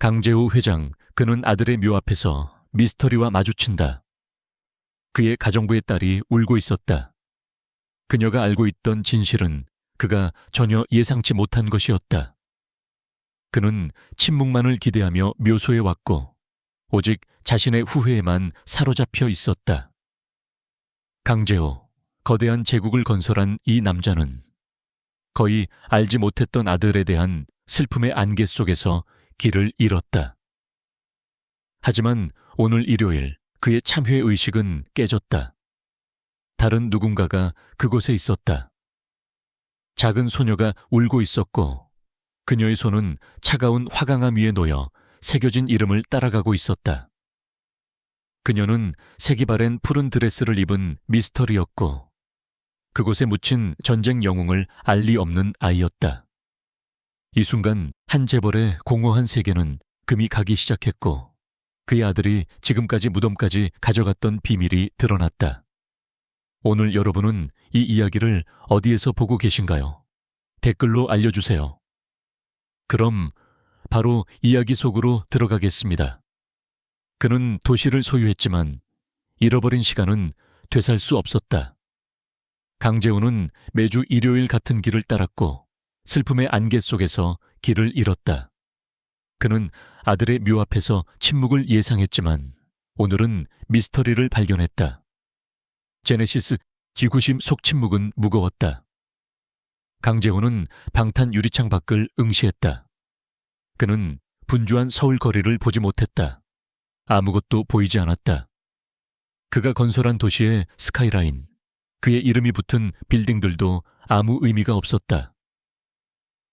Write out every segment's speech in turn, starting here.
강재우 회장, 그는 아들의 묘 앞에서 미스터리와 마주친다. 그의 가정부의 딸이 울고 있었다. 그녀가 알고 있던 진실은 그가 전혀 예상치 못한 것이었다. 그는 침묵만을 기대하며 묘소에 왔고 오직 자신의 후회에만 사로잡혀 있었다. 강재호, 거대한 제국을 건설한 이 남자는 거의 알지 못했던 아들에 대한 슬픔의 안개 속에서 길을 잃었다. 하지만 오늘 일요일 그의 참회의식은 깨졌다. 다른 누군가가 그곳에 있었다. 작은 소녀가 울고 있었고 그녀의 손은 차가운 화강암 위에 놓여 새겨진 이름을 따라가고 있었다. 그녀는 색이 바랜 푸른 드레스를 입은 미스터리였고 그곳에 묻힌 전쟁 영웅을 알 리 없는 아이였다. 이 순간 한 재벌의 공허한 세계는 금이 가기 시작했고 그의 아들이 지금까지 무덤까지 가져갔던 비밀이 드러났다. 오늘 여러분은 이 이야기를 어디에서 보고 계신가요? 댓글로 알려주세요. 그럼 바로 이야기 속으로 들어가겠습니다. 그는 도시를 소유했지만 잃어버린 시간은 되살 수 없었다. 강재우는 매주 일요일 같은 길을 따랐고 슬픔의 안개 속에서 길을 잃었다. 그는 아들의 묘 앞에서 침묵을 예상했지만 오늘은 미스터리를 발견했다. 제네시스 지구심 속 침묵은 무거웠다. 강재호는 방탄 유리창 밖을 응시했다. 그는 분주한 서울 거리를 보지 못했다. 아무것도 보이지 않았다. 그가 건설한 도시의 스카이라인, 그의 이름이 붙은 빌딩들도 아무 의미가 없었다.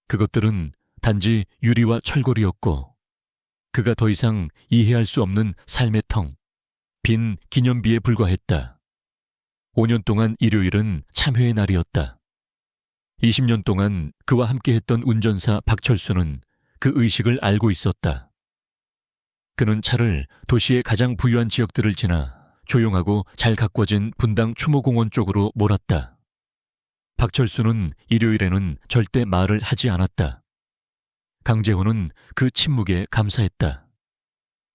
그것들은 단지 유리와 철골이었고 그가 더 이상 이해할 수 없는 삶의 텅, 빈 기념비에 불과했다. 5년 동안 일요일은 참회의 날이었다. 20년 동안 그와 함께했던 운전사 박철수는 그 의식을 알고 있었다. 그는 차를 도시의 가장 부유한 지역들을 지나 조용하고 잘 가꿔진 분당 추모공원 쪽으로 몰았다. 박철수는 일요일에는 절대 말을 하지 않았다. 강재호는 그 침묵에 감사했다.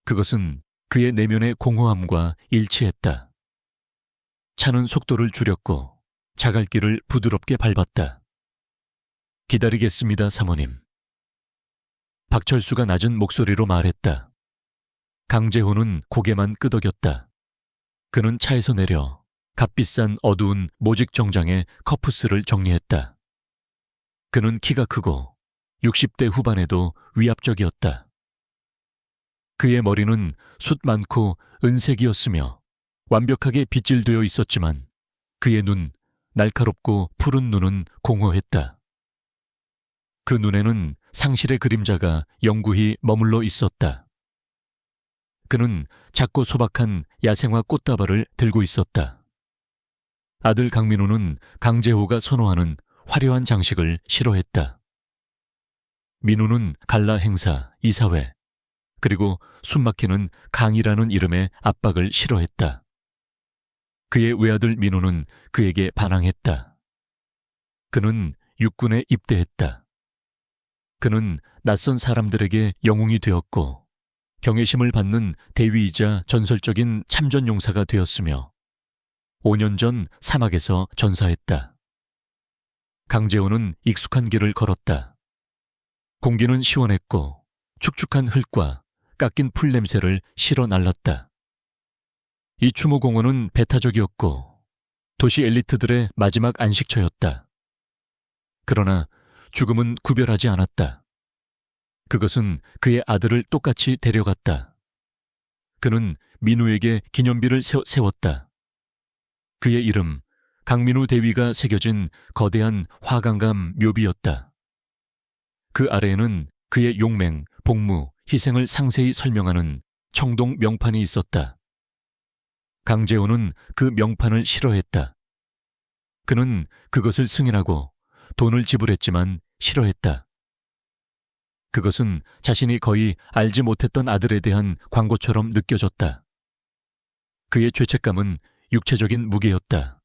그것은 그의 내면의 공허함과 일치했다. 차는 속도를 줄였고 자갈길을 부드럽게 밟았다. 기다리겠습니다, 사모님. 박철수가 낮은 목소리로 말했다. 강재호는 고개만 끄덕였다. 그는 차에서 내려 값비싼 어두운 모직 정장의 커프스를 정리했다. 그는 키가 크고 60대 후반에도 위압적이었다. 그의 머리는 숱 많고 은색이었으며 완벽하게 빗질되어 있었지만 그의 눈, 날카롭고 푸른 눈은 공허했다. 그 눈에는 상실의 그림자가 영구히 머물러 있었다. 그는 작고 소박한 야생화 꽃다발을 들고 있었다. 아들 강민우는 강재호가 선호하는 화려한 장식을 싫어했다. 민우는 갈라 행사, 이사회, 그리고 숨막히는 강이라는 이름의 압박을 싫어했다. 그의 외아들 민우는 그에게 반항했다. 그는 육군에 입대했다. 그는 낯선 사람들에게 영웅이 되었고 경외심을 받는 대위이자 전설적인 참전용사가 되었으며 5년 전 사막에서 전사했다. 강재호는 익숙한 길을 걸었다. 공기는 시원했고 축축한 흙과 깎인 풀 냄새를 실어 날랐다. 이 추모공원은 배타적이었고 도시 엘리트들의 마지막 안식처였다. 그러나 죽음은 구별하지 않았다. 그것은 그의 아들을 똑같이 데려갔다. 그는 민우에게 기념비를 세웠다. 그의 이름, 강민우 대위가 새겨진 거대한 화강감 묘비였다. 그 아래에는 그의 용맹, 복무, 희생을 상세히 설명하는 청동 명판이 있었다. 강재호는 그 명판을 싫어했다. 그는 그것을 승인하고 돈을 지불했지만 싫어했다. 그것은 자신이 거의 알지 못했던 아들에 대한 광고처럼 느껴졌다. 그의 죄책감은 육체적인 무게였다.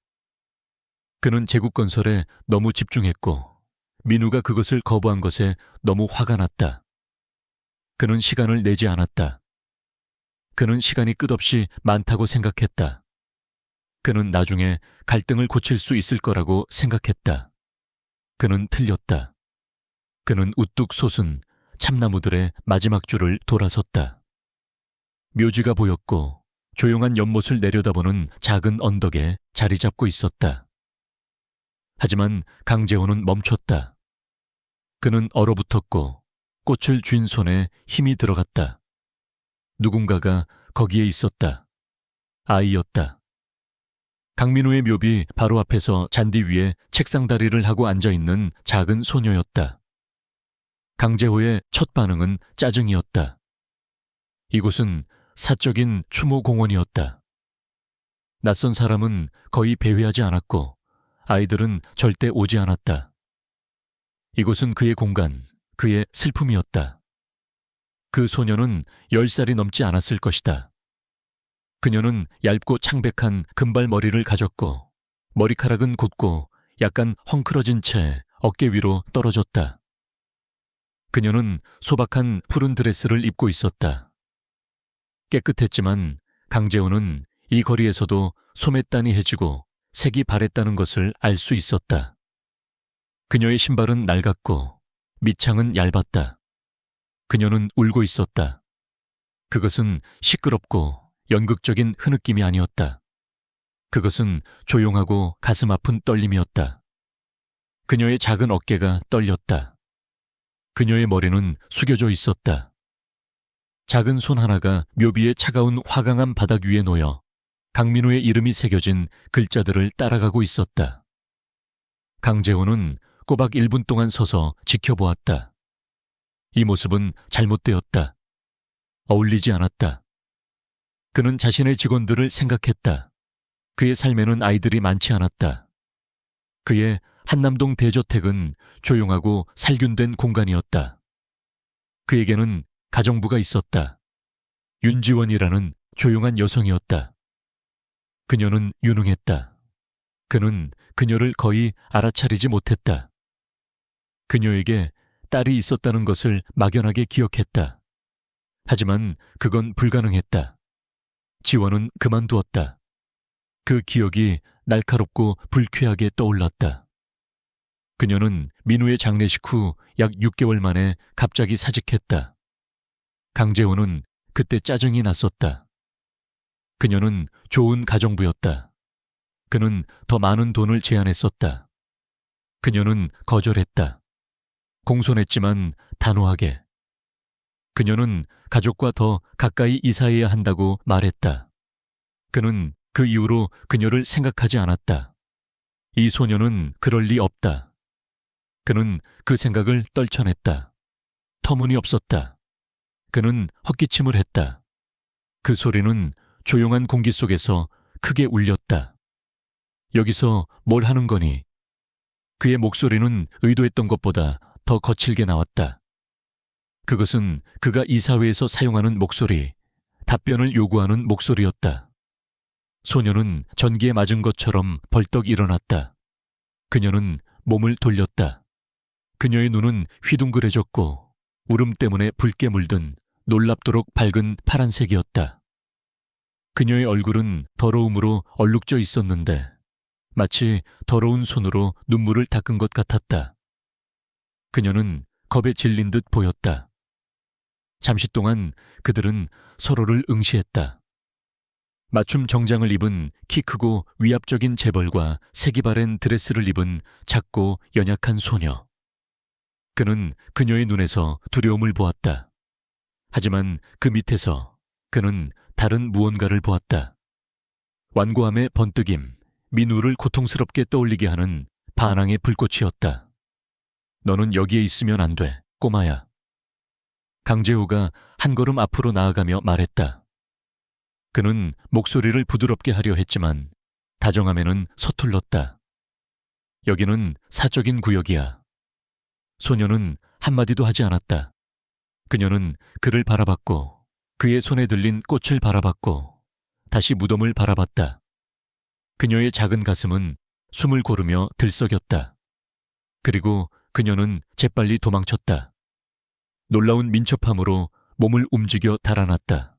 그는 제국 건설에 너무 집중했고 민우가 그것을 거부한 것에 너무 화가 났다. 그는 시간을 내지 않았다. 그는 시간이 끝없이 많다고 생각했다. 그는 나중에 갈등을 고칠 수 있을 거라고 생각했다. 그는 틀렸다. 그는 우뚝 솟은 참나무들의 마지막 줄을 돌아섰다. 묘지가 보였고 조용한 연못을 내려다보는 작은 언덕에 자리 잡고 있었다. 하지만 강재호는 멈췄다. 그는 얼어붙었고 꽃을 쥔 손에 힘이 들어갔다. 누군가가 거기에 있었다. 아이였다. 강민우의 묘비 바로 앞에서 잔디 위에 책상 다리를 하고 앉아있는 작은 소녀였다. 강재호의 첫 반응은 짜증이었다. 이곳은 사적인 추모 공원이었다. 낯선 사람은 거의 배회하지 않았고 아이들은 절대 오지 않았다. 이곳은 그의 공간, 그의 슬픔이었다. 그 소녀는 10살이 넘지 않았을 것이다. 그녀는 얇고 창백한 금발머리를 가졌고 머리카락은 곧고 약간 헝클어진 채 어깨 위로 떨어졌다. 그녀는 소박한 푸른 드레스를 입고 있었다. 깨끗했지만 강재호는 이 거리에서도 소매단이 해지고 색이 바랬다는 것을 알 수 있었다. 그녀의 신발은 낡았고 밑창은 얇았다. 그녀는 울고 있었다. 그것은 시끄럽고 연극적인 흐느낌이 아니었다. 그것은 조용하고 가슴 아픈 떨림이었다. 그녀의 작은 어깨가 떨렸다. 그녀의 머리는 숙여져 있었다. 작은 손 하나가 묘비의 차가운 화강암 바닥 위에 놓여 강민우의 이름이 새겨진 글자들을 따라가고 있었다. 강재호는 꼬박 1분 동안 서서 지켜보았다. 이 모습은 잘못되었다. 어울리지 않았다. 그는 자신의 직원들을 생각했다. 그의 삶에는 아이들이 많지 않았다. 그의 한남동 대저택은 조용하고 살균된 공간이었다. 그에게는 가정부가 있었다. 윤지원이라는 조용한 여성이었다. 그녀는 유능했다. 그는 그녀를 거의 알아차리지 못했다. 그녀에게 딸이 있었다는 것을 막연하게 기억했다. 하지만 그건 불가능했다. 지원은 그만두었다. 그 기억이 날카롭고 불쾌하게 떠올랐다. 그녀는 민우의 장례식 후 약 6개월 만에 갑자기 사직했다. 강재호는 그때 짜증이 났었다. 그녀는 좋은 가정부였다. 그는 더 많은 돈을 제안했었다. 그녀는 거절했다. 공손했지만 단호하게. 그녀는 가족과 더 가까이 이사해야 한다고 말했다. 그는 그 이후로 그녀를 생각하지 않았다. 이 소녀는 그럴 리 없다. 그는 그 생각을 떨쳐냈다. 터무니없었다. 그는 헛기침을 했다. 그 소리는 조용한 공기 속에서 크게 울렸다. 여기서 뭘 하는 거니? 그의 목소리는 의도했던 것보다 더 거칠게 나왔다. 그것은 그가 이사회에서 사용하는 목소리, 답변을 요구하는 목소리였다. 소녀는 전기에 맞은 것처럼 벌떡 일어났다. 그녀는 몸을 돌렸다. 그녀의 눈은 휘둥그레졌고 울음 때문에 붉게 물든 놀랍도록 밝은 파란색이었다. 그녀의 얼굴은 더러움으로 얼룩져 있었는데 마치 더러운 손으로 눈물을 닦은 것 같았다. 그녀는 겁에 질린 듯 보였다. 잠시 동안 그들은 서로를 응시했다. 맞춤 정장을 입은 키 크고 위압적인 재벌과 색이 바랜 드레스를 입은 작고 연약한 소녀. 그는 그녀의 눈에서 두려움을 보았다. 하지만 그 밑에서 그는 다른 무언가를 보았다. 완고함의 번뜩임, 민우를 고통스럽게 떠올리게 하는 반항의 불꽃이었다. 너는 여기에 있으면 안 돼, 꼬마야. 강재호가 한 걸음 앞으로 나아가며 말했다. 그는 목소리를 부드럽게 하려 했지만 다정함에는 서툴렀다. 여기는 사적인 구역이야. 소녀는 한마디도 하지 않았다. 그녀는 그를 바라봤고 그의 손에 들린 꽃을 바라봤고 다시 무덤을 바라봤다. 그녀의 작은 가슴은 숨을 고르며 들썩였다. 그리고 그녀는 재빨리 도망쳤다. 놀라운 민첩함으로 몸을 움직여 달아났다.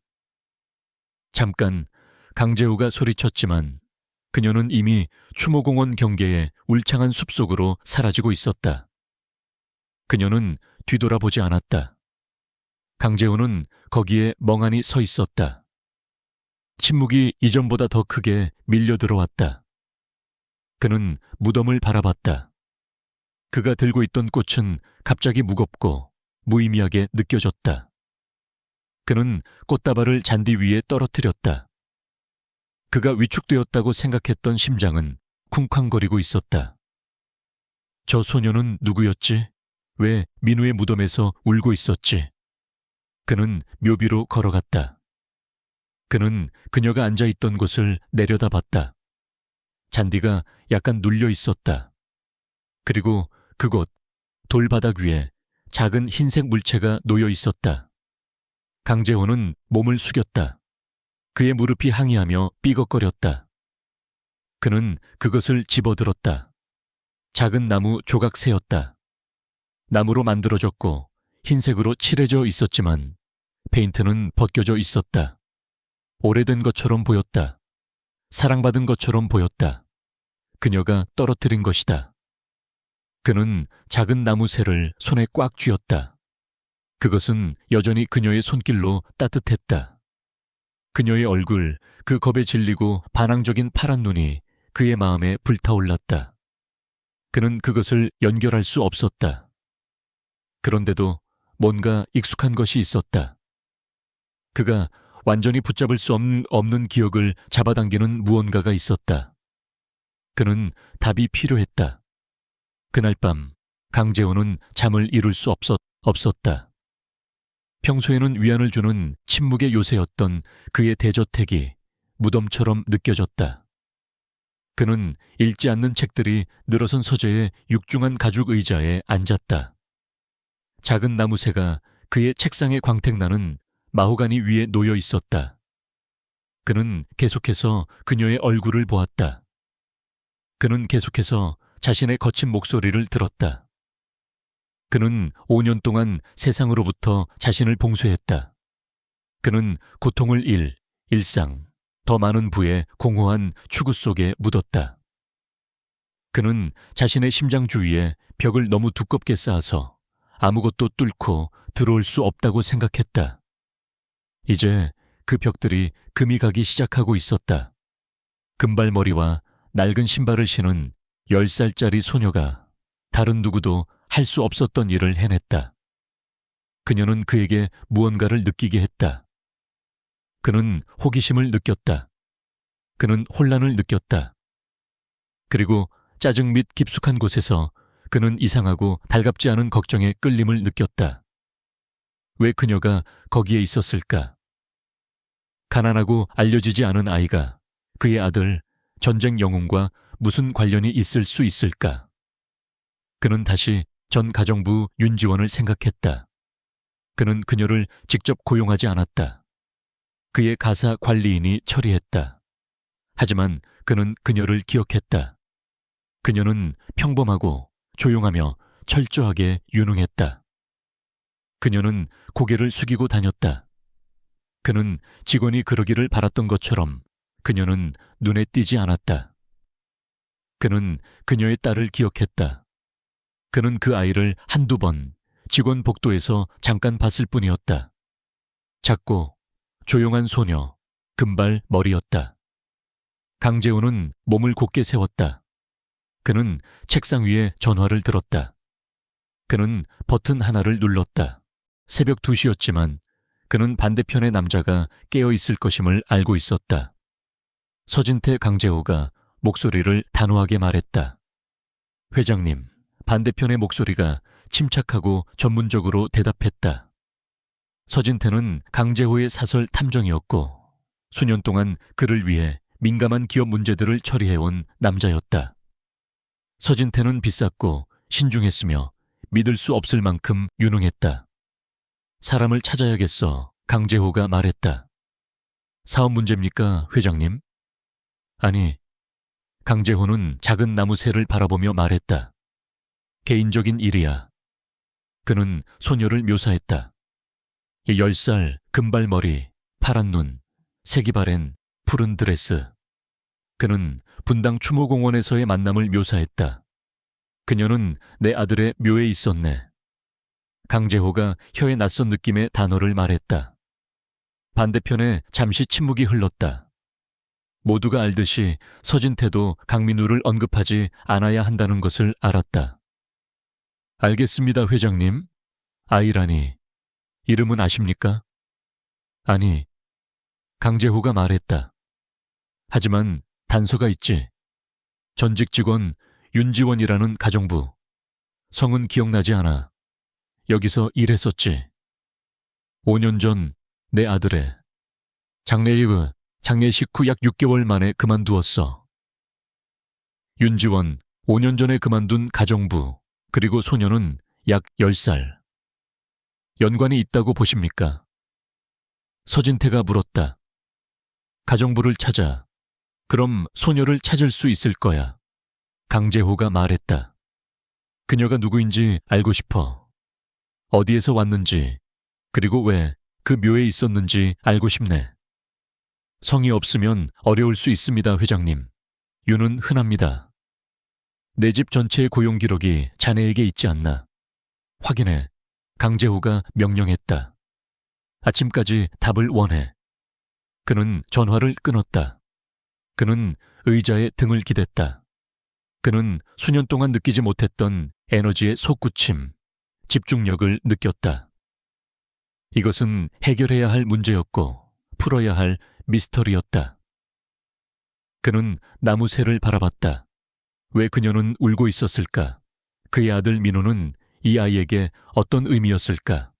잠깐 강재호가 소리쳤지만 그녀는 이미 추모공원 경계의 울창한 숲속으로 사라지고 있었다. 그녀는 뒤돌아보지 않았다. 강재호는 거기에 멍하니 서 있었다. 침묵이 이전보다 더 크게 밀려 들어왔다. 그는 무덤을 바라봤다. 그가 들고 있던 꽃은 갑자기 무겁고 무의미하게 느껴졌다. 그는 꽃다발을 잔디 위에 떨어뜨렸다. 그가 위축되었다고 생각했던 심장은 쿵쾅거리고 있었다. 저 소녀는 누구였지? 왜 민우의 무덤에서 울고 있었지? 그는 묘비로 걸어갔다. 그는 그녀가 앉아있던 곳을 내려다봤다. 잔디가 약간 눌려 있었다. 그리고 그곳 돌바닥 위에 작은 흰색 물체가 놓여 있었다. 강재호는 몸을 숙였다. 그의 무릎이 항의하며 삐걱거렸다. 그는 그것을 집어들었다. 작은 나무 조각새였다. 나무로 만들어졌고 흰색으로 칠해져 있었지만 페인트는 벗겨져 있었다. 오래된 것처럼 보였다. 사랑받은 것처럼 보였다. 그녀가 떨어뜨린 것이다. 그는 작은 나무새를 손에 꽉 쥐었다. 그것은 여전히 그녀의 손길로 따뜻했다. 그녀의 얼굴, 그 겁에 질리고 반항적인 파란 눈이 그의 마음에 불타올랐다. 그는 그것을 연결할 수 없었다. 그런데도 뭔가 익숙한 것이 있었다. 그가 완전히 붙잡을 수 없는 기억을 잡아당기는 무언가가 있었다. 그는 답이 필요했다. 그날 밤 강재호는 잠을 이룰 수 없었다. 평소에는 위안을 주는 침묵의 요새였던 그의 대저택이 무덤처럼 느껴졌다. 그는 읽지 않는 책들이 늘어선 서재의 육중한 가죽 의자에 앉았다. 작은 나무새가 그의 책상에 광택나는 마호가니 위에 놓여 있었다. 그는 계속해서 그녀의 얼굴을 보았다. 그는 계속해서 자신의 거친 목소리를 들었다. 그는 5년 동안 세상으로부터 자신을 봉쇄했다. 그는 고통을 일상, 더 많은 부의 공허한 추구 속에 묻었다. 그는 자신의 심장 주위에 벽을 너무 두껍게 쌓아서 아무것도 뚫고 들어올 수 없다고 생각했다. 이제 그 벽들이 금이 가기 시작하고 있었다. 금발머리와 낡은 신발을 신은 10살짜리 소녀가 다른 누구도 할 수 없었던 일을 해냈다. 그녀는 그에게 무언가를 느끼게 했다. 그는 호기심을 느꼈다. 그는 혼란을 느꼈다. 그리고 짜증 및 깊숙한 곳에서 그는 이상하고 달갑지 않은 걱정의 끌림을 느꼈다. 왜 그녀가 거기에 있었을까? 가난하고 알려지지 않은 아이가 그의 아들 전쟁 영웅과 무슨 관련이 있을 수 있을까? 그는 다시 전 가정부 윤지원을 생각했다. 그는 그녀를 직접 고용하지 않았다. 그의 가사 관리인이 처리했다. 하지만 그는 그녀를 기억했다. 그녀는 평범하고 조용하며 철저하게 유능했다. 그녀는 고개를 숙이고 다녔다. 그는 직원이 그러기를 바랐던 것처럼 그녀는 눈에 띄지 않았다. 그는 그녀의 딸을 기억했다. 그는 그 아이를 한두 번 직원 복도에서 잠깐 봤을 뿐이었다. 작고 조용한 소녀, 금발 머리였다. 강재호는 몸을 곧게 세웠다. 그는 책상 위에 전화를 들었다. 그는 버튼 하나를 눌렀다. 새벽 2시였지만 그는 반대편의 남자가 깨어 있을 것임을 알고 있었다. 서진태 강재호가 목소리를 단호하게 말했다. 회장님, 반대편의 목소리가 침착하고 전문적으로 대답했다. 서진태는 강재호의 사설 탐정이었고 수년 동안 그를 위해 민감한 기업 문제들을 처리해온 남자였다. 서진태는 비쌌고 신중했으며 믿을 수 없을 만큼 유능했다. 사람을 찾아야겠어, 강재호가 말했다. 사업 문제입니까, 회장님? 아니, 강재호는 작은 나무새를 바라보며 말했다. 개인적인 일이야. 그는 소녀를 묘사했다. 10살, 금발머리, 파란 눈, 색이 바랜 푸른 드레스. 그는 분당 추모공원에서의 만남을 묘사했다. 그녀는 내 아들의 묘에 있었네. 강재호가 혀에 낯선 느낌의 단어를 말했다. 반대편에 잠시 침묵이 흘렀다. 모두가 알듯이 서진태도 강민우를 언급하지 않아야 한다는 것을 알았다. 알겠습니다, 회장님. 아이라니, 이름은 아십니까? 아니, 강재호가 말했다. 하지만 단서가 있지. 전직 직원 윤지원이라는 가정부. 성은 기억나지 않아. 여기서 일했었지. 5년 전 내 아들의 장례식 후 약 6개월 만에 그만두었어. 윤지원, 5년 전에 그만둔 가정부, 그리고 소녀는 약 10살. 연관이 있다고 보십니까? 서진태가 물었다. 가정부를 찾아. 그럼 소녀를 찾을 수 있을 거야. 강재호가 말했다. 그녀가 누구인지 알고 싶어. 어디에서 왔는지, 그리고 왜 그 묘에 있었는지 알고 싶네. 성이 없으면 어려울 수 있습니다, 회장님. 유는 흔합니다. 내 집 전체의 고용 기록이 자네에게 있지 않나. 확인해. 강재호가 명령했다. 아침까지 답을 원해. 그는 전화를 끊었다. 그는 의자에 등을 기댔다. 그는 수년 동안 느끼지 못했던 에너지의 솟구침, 집중력을 느꼈다. 이것은 해결해야 할 문제였고 풀어야 할 미스터리였다. 그는 나무 새를 바라봤다. 왜 그녀는 울고 있었을까? 그의 아들 민호는 이 아이에게 어떤 의미였을까?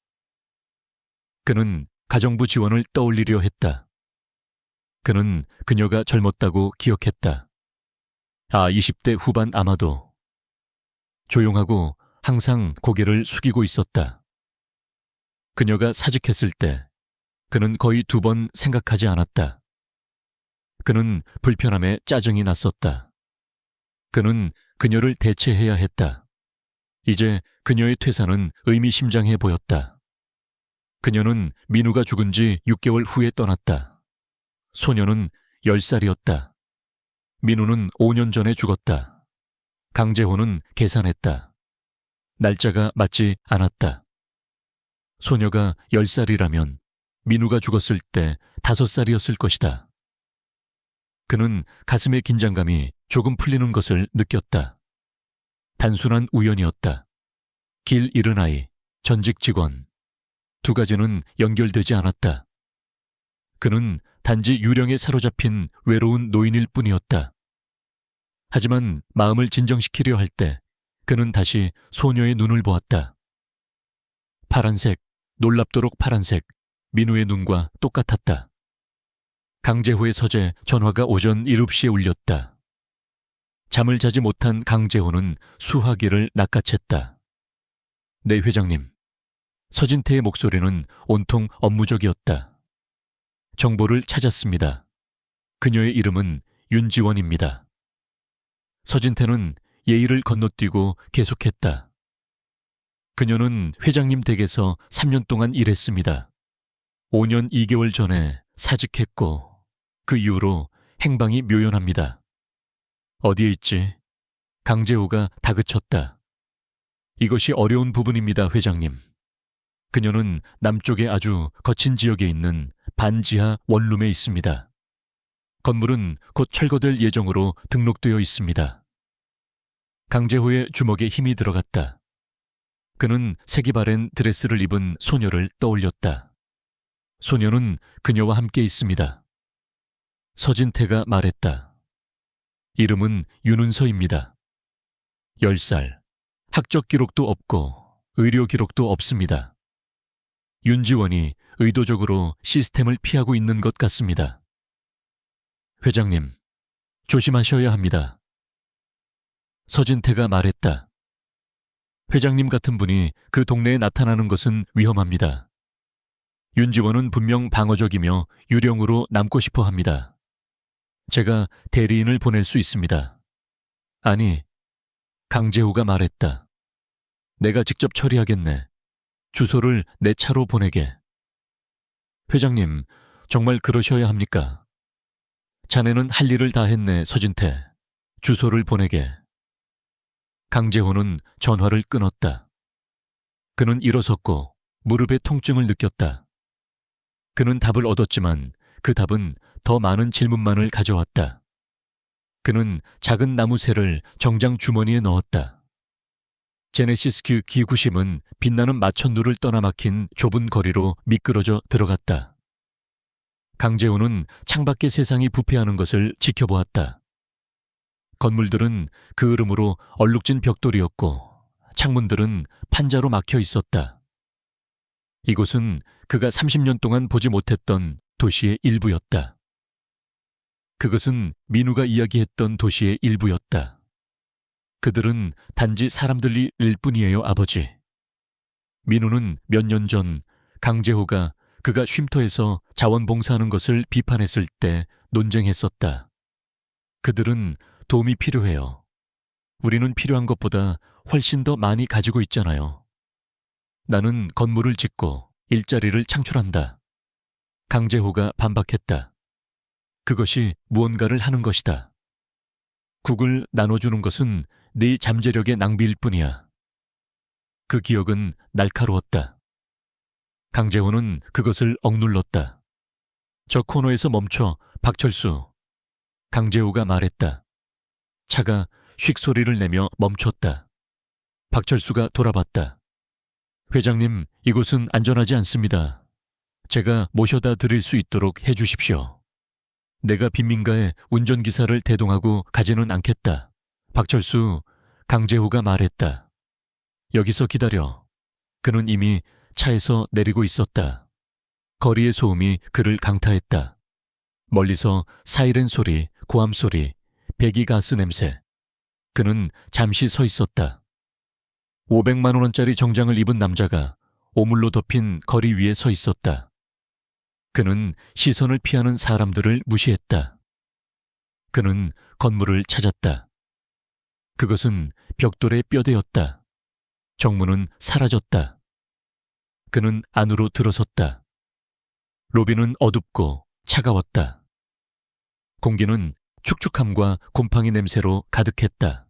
그는 가정부 지원을 떠올리려 했다. 그는 그녀가 젊었다고 기억했다. 20대 후반 아마도. 조용하고 항상 고개를 숙이고 있었다. 그녀가 사직했을 때 그는 거의 2번 생각하지 않았다. 그는 불편함에 짜증이 났었다. 그는 그녀를 대체해야 했다. 이제 그녀의 퇴사는 의미심장해 보였다. 그녀는 민우가 죽은 지 6개월 후에 떠났다. 소녀는 10살이었다. 민우는 5년 전에 죽었다. 강재호는 계산했다. 날짜가 맞지 않았다. 소녀가 10살이라면 민우가 죽었을 때 5살이었을 것이다. 그는 가슴의 긴장감이 조금 풀리는 것을 느꼈다. 단순한 우연이었다. 길 잃은 아이, 전직 직원. 2가지는 연결되지 않았다. 그는 단지 유령에 사로잡힌 외로운 노인일 뿐이었다. 하지만 마음을 진정시키려 할 때 그는 다시 소녀의 눈을 보았다. 파란색, 놀랍도록 파란색, 민우의 눈과 똑같았다. 강재호의 서재 전화가 오전 7시에 울렸다. 잠을 자지 못한 강재호는 수화기를 낚아챘다. 네, 회장님. 서진태의 목소리는 온통 업무적이었다. 정보를 찾았습니다. 그녀의 이름은 윤지원입니다. 서진태는 예의를 건너뛰고 계속했다. 그녀는 회장님 댁에서 3년 동안 일했습니다. 5년 2개월 전에 사직했고 그 이후로 행방이 묘연합니다. 어디에 있지? 강재호가 다그쳤다. 이것이 어려운 부분입니다, 회장님. 그녀는 남쪽의 아주 거친 지역에 있는 반지하 원룸에 있습니다. 건물은 곧 철거될 예정으로 등록되어 있습니다. 강재호의 주먹에 힘이 들어갔다. 그는 색이 바랜 드레스를 입은 소녀를 떠올렸다. 소녀는 그녀와 함께 있습니다. 서진태가 말했다. 이름은 윤은서입니다. 10살. 학적 기록도 없고 의료 기록도 없습니다. 윤지원이 의도적으로 시스템을 피하고 있는 것 같습니다. 회장님, 조심하셔야 합니다. 서진태가 말했다. 회장님 같은 분이 그 동네에 나타나는 것은 위험합니다. 윤지원은 분명 방어적이며 유령으로 남고 싶어 합니다. 제가 대리인을 보낼 수 있습니다. 아니, 강재호가 말했다. 내가 직접 처리하겠네. 주소를 내 차로 보내게. 회장님, 정말 그러셔야 합니까? 자네는 할 일을 다 했네, 서진태. 주소를 보내게. 강재호는 전화를 끊었다. 그는 일어섰고 무릎에 통증을 느꼈다. 그는 답을 얻었지만 그 답은 더 많은 질문만을 가져왔다. 그는 작은 나무새를 정장 주머니에 넣었다. 제네시스큐 기구심은 빛나는 마천루를 떠나 막힌 좁은 거리로 미끄러져 들어갔다. 강재호는 창밖의 세상이 부패하는 것을 지켜보았다. 건물들은 그 으름으로 얼룩진 벽돌이었고 창문들은 판자로 막혀 있었다. 이곳은 그가 30년 동안 보지 못했던 도시의 일부였다. 그것은 민우가 이야기했던 도시의 일부였다. 그들은 단지 사람들일 뿐이에요, 아버지. 민우는 몇 년 전 강재호가 그가 쉼터에서 자원봉사하는 것을 비판했을 때 논쟁했었다. 그들은 도움이 필요해요. 우리는 필요한 것보다 훨씬 더 많이 가지고 있잖아요. 나는 건물을 짓고 일자리를 창출한다. 강재호가 반박했다. 그것이 무언가를 하는 것이다. 국을 나눠주는 것은 네 잠재력의 낭비일 뿐이야. 그 기억은 날카로웠다. 강재호는 그것을 억눌렀다. 저 코너에서 멈춰, 박철수. 강재호가 말했다. 차가 휙 소리를 내며 멈췄다. 박철수가 돌아봤다. 회장님, 이곳은 안전하지 않습니다. 제가 모셔다 드릴 수 있도록 해주십시오. 내가 빈민가에 운전기사를 대동하고 가지는 않겠다. 박철수, 강재호가 말했다. 여기서 기다려. 그는 이미 차에서 내리고 있었다. 거리의 소음이 그를 강타했다. 멀리서 사이렌 소리, 고함 소리, 배기가스 냄새. 그는 잠시 서 있었다. 500만 원짜리 정장을 입은 남자가 오물로 덮인 거리 위에 서 있었다. 그는 시선을 피하는 사람들을 무시했다. 그는 건물을 찾았다. 그것은 벽돌의 뼈대였다. 정문은 사라졌다. 그는 안으로 들어섰다. 로비는 어둡고 차가웠다. 공기는 축축함과 곰팡이 냄새로 가득했다.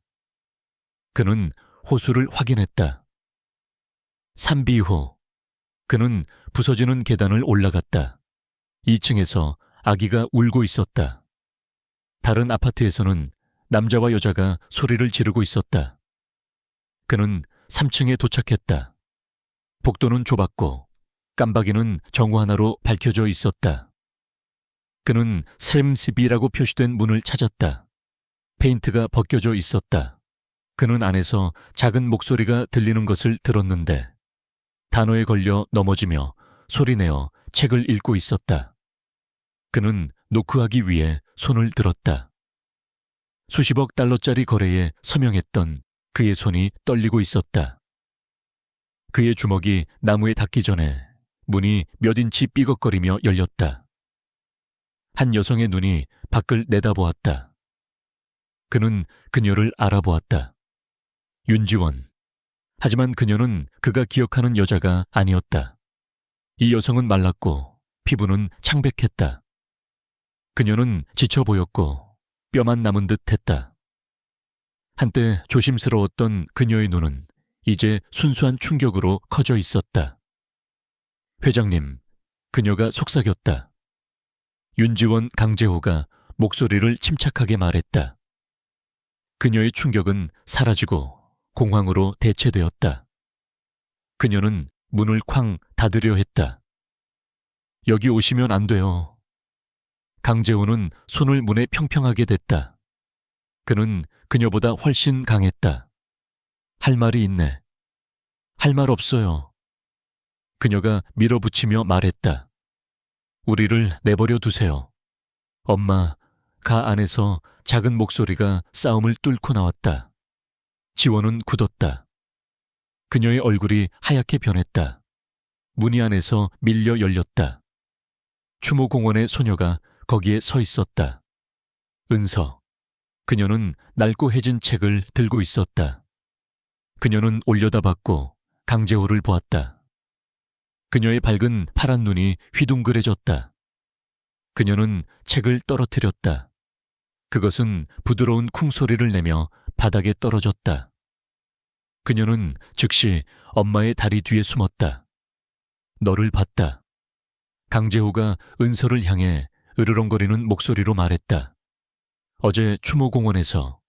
그는 호수를 확인했다. 3비호. 그는 부서지는 계단을 올라갔다. 2층에서 아기가 울고 있었다. 다른 아파트에서는 남자와 여자가 소리를 지르고 있었다. 그는 3층에 도착했다. 복도는 좁았고 깜박이는 정화 하나로 밝혀져 있었다. 그는 스램스비라고 표시된 문을 찾았다. 페인트가 벗겨져 있었다. 그는 안에서 작은 목소리가 들리는 것을 들었는데 단어에 걸려 넘어지며 소리내어 책을 읽고 있었다. 그는 노크하기 위해 손을 들었다. 수십억 달러짜리 거래에 서명했던 그의 손이 떨리고 있었다. 그의 주먹이 나무에 닿기 전에 문이 몇 인치 삐걱거리며 열렸다. 한 여성의 눈이 밖을 내다보았다. 그는 그녀를 알아보았다. 윤지원. 하지만 그녀는 그가 기억하는 여자가 아니었다. 이 여성은 말랐고 피부는 창백했다. 그녀는 지쳐 보였고 뼈만 남은 듯 했다. 한때 조심스러웠던 그녀의 눈은 이제 순수한 충격으로 커져 있었다. 회장님, 그녀가 속삭였다. 윤지원 강재호가 목소리를 침착하게 말했다. 그녀의 충격은 사라지고 공황으로 대체되었다. 그녀는 문을 쾅 닫으려 했다. 여기 오시면 안 돼요. 강재호는 손을 문에 평평하게 댔다. 그는 그녀보다 훨씬 강했다. 할 말이 있네. 할 말 없어요. 그녀가 밀어붙이며 말했다. 우리를 내버려 두세요. 엄마, 가 안에서 작은 목소리가 싸움을 뚫고 나왔다. 지원은 굳었다. 그녀의 얼굴이 하얗게 변했다. 문이 안에서 밀려 열렸다. 추모공원의 소녀가 거기에 서 있었다. 은서. 그녀는 낡고 해진 책을 들고 있었다. 그녀는 올려다봤고 강재호를 보았다. 그녀의 밝은 파란 눈이 휘둥그레졌다. 그녀는 책을 떨어뜨렸다. 그것은 부드러운 쿵소리를 내며 바닥에 떨어졌다. 그녀는 즉시 엄마의 다리 뒤에 숨었다. 너를 봤다. 강재호가 은서를 향해 으르렁거리는 목소리로 말했다. 어제 추모공원에서.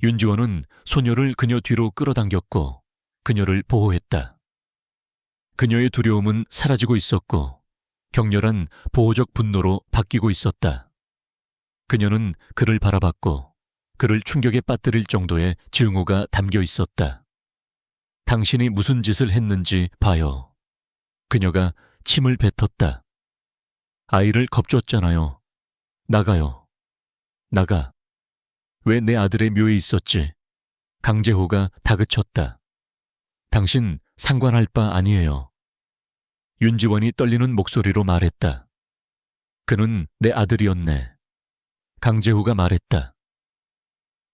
윤지원은 소녀를 그녀 뒤로 끌어당겼고 그녀를 보호했다. 그녀의 두려움은 사라지고 있었고 격렬한 보호적 분노로 바뀌고 있었다. 그녀는 그를 바라봤고 그를 충격에 빠뜨릴 정도의 증오가 담겨 있었다. 당신이 무슨 짓을 했는지 봐요. 그녀가 침을 뱉었다. 아이를 겁줬잖아요. 나가요. 나가. 왜 내 아들의 묘에 있었지? 강재호가 다그쳤다. 당신 상관할 바 아니에요. 윤지원이 떨리는 목소리로 말했다. 그는 내 아들이었네. 강재호가 말했다.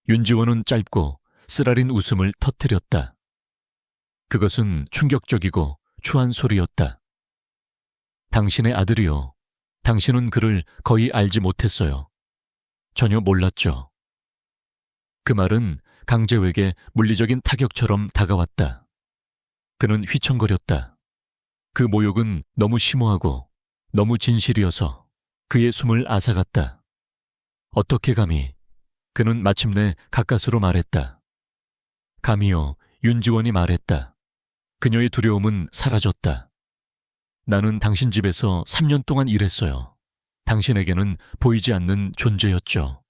윤지원은 짧고 쓰라린 웃음을 터뜨렸다. 그것은 충격적이고 추한 소리였다. 당신의 아들이요. 당신은 그를 거의 알지 못했어요. 전혀 몰랐죠. 그 말은 강재호에게 물리적인 타격처럼 다가왔다. 그는 휘청거렸다. 그 모욕은 너무 심오하고 너무 진실이어서 그의 숨을 앗아갔다. 어떻게 감히? 그는 마침내 가까스로 말했다. 감히요, 윤지원이 말했다. 그녀의 두려움은 사라졌다. 나는 당신 집에서 3년 동안 일했어요. 당신에게는 보이지 않는 존재였죠.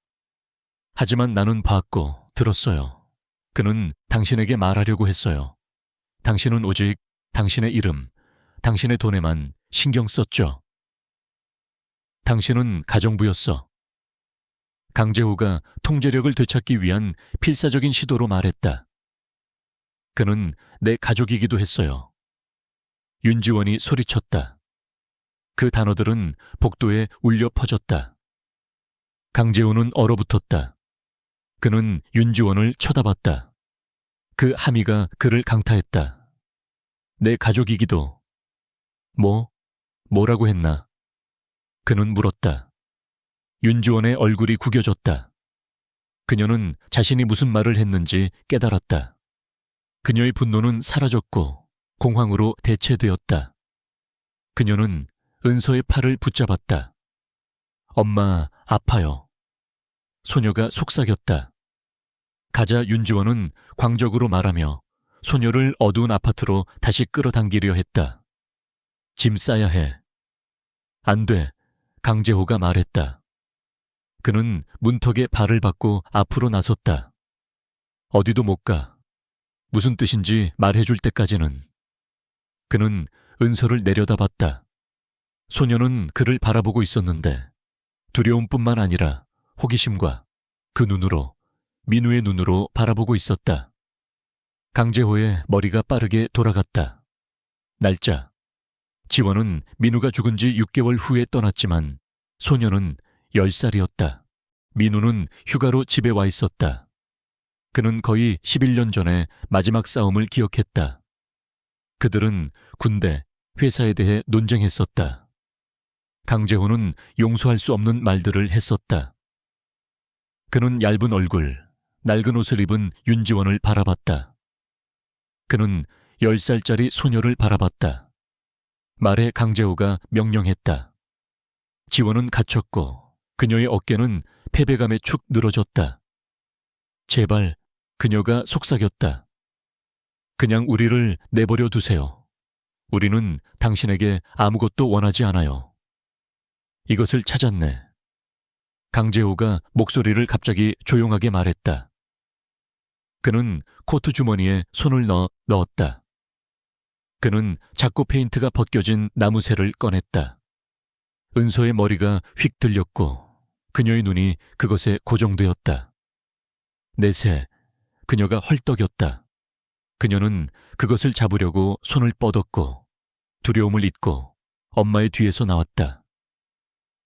하지만 나는 봤고 들었어요. 그는 당신에게 말하려고 했어요. 당신은 오직 당신의 이름, 당신의 돈에만 신경 썼죠. 당신은 가정부였어. 강재호가 통제력을 되찾기 위한 필사적인 시도로 말했다. 그는 내 가족이기도 했어요. 윤지원이 소리쳤다. 그 단어들은 복도에 울려 퍼졌다. 강재호는 얼어붙었다. 그는 윤지원을 쳐다봤다. 그 함의가 그를 강타했다. 내 가족이기도. 뭐라고 했나? 그는 물었다. 윤지원의 얼굴이 구겨졌다. 그녀는 자신이 무슨 말을 했는지 깨달았다. 그녀의 분노는 사라졌고 공황으로 대체되었다. 그녀는 은서의 팔을 붙잡았다. 엄마, 아파요. 소녀가 속삭였다. 가자. 윤지원은 광적으로 말하며 소녀를 어두운 아파트로 다시 끌어당기려 했다. 짐 싸야 해. 안 돼. 강재호가 말했다. 그는 문턱에 발을 받고 앞으로 나섰다. 어디도 못 가. 무슨 뜻인지 말해줄 때까지는. 그는 은서를 내려다봤다. 소녀는 그를 바라보고 있었는데 두려움뿐만 아니라 호기심과 그 눈으로, 민우의 눈으로 바라보고 있었다. 강재호의 머리가 빠르게 돌아갔다. 날짜. 지원은 민우가 죽은 지 6개월 후에 떠났지만 소녀는 10살이었다. 민우는 휴가로 집에 와 있었다. 그는 거의 11년 전에 마지막 싸움을 기억했다. 그들은 군대, 회사에 대해 논쟁했었다. 강재호는 용서할 수 없는 말들을 했었다. 그는 얇은 얼굴, 낡은 옷을 입은 윤지원을 바라봤다. 그는 10살짜리 소녀를 바라봤다. 말에 강재호가 명령했다. 지원은 갇혔고 그녀의 어깨는 패배감에 축 늘어졌다. 제발, 그녀가 속삭였다. 그냥 우리를 내버려 두세요. 우리는 당신에게 아무것도 원하지 않아요. 이것을 찾았네. 강재호가 목소리를 갑자기 조용하게 말했다. 그는 코트 주머니에 손을 넣었다. 그는 작고 페인트가 벗겨진 나무새를 꺼냈다. 은서의 머리가 휙 들렸고 그녀의 눈이 그것에 고정되었다. 내 새, 그녀가 헐떡였다. 그녀는 그것을 잡으려고 손을 뻗었고 두려움을 잊고 엄마의 뒤에서 나왔다.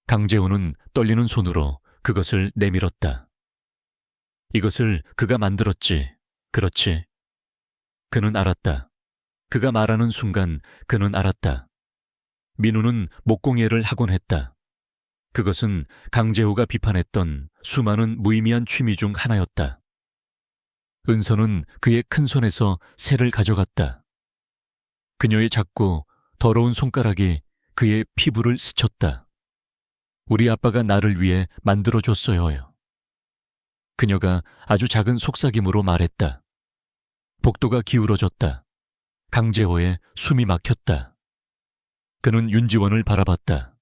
강재호는 떨리는 손으로 그것을 내밀었다. 이것을 그가 만들었지, 그렇지? 그는 알았다. 그가 말하는 순간 그는 알았다. 민우는 목공예를 하곤 했다. 그것은 강재호가 비판했던 수많은 무의미한 취미 중 하나였다. 은서는 그의 큰 손에서 새를 가져갔다. 그녀의 작고 더러운 손가락이 그의 피부를 스쳤다. 우리 아빠가 나를 위해 만들어줬어요. 그녀가 아주 작은 속삭임으로 말했다. 복도가 기울어졌다. 강재호의 숨이 막혔다. 그는 윤지원을 바라봤다.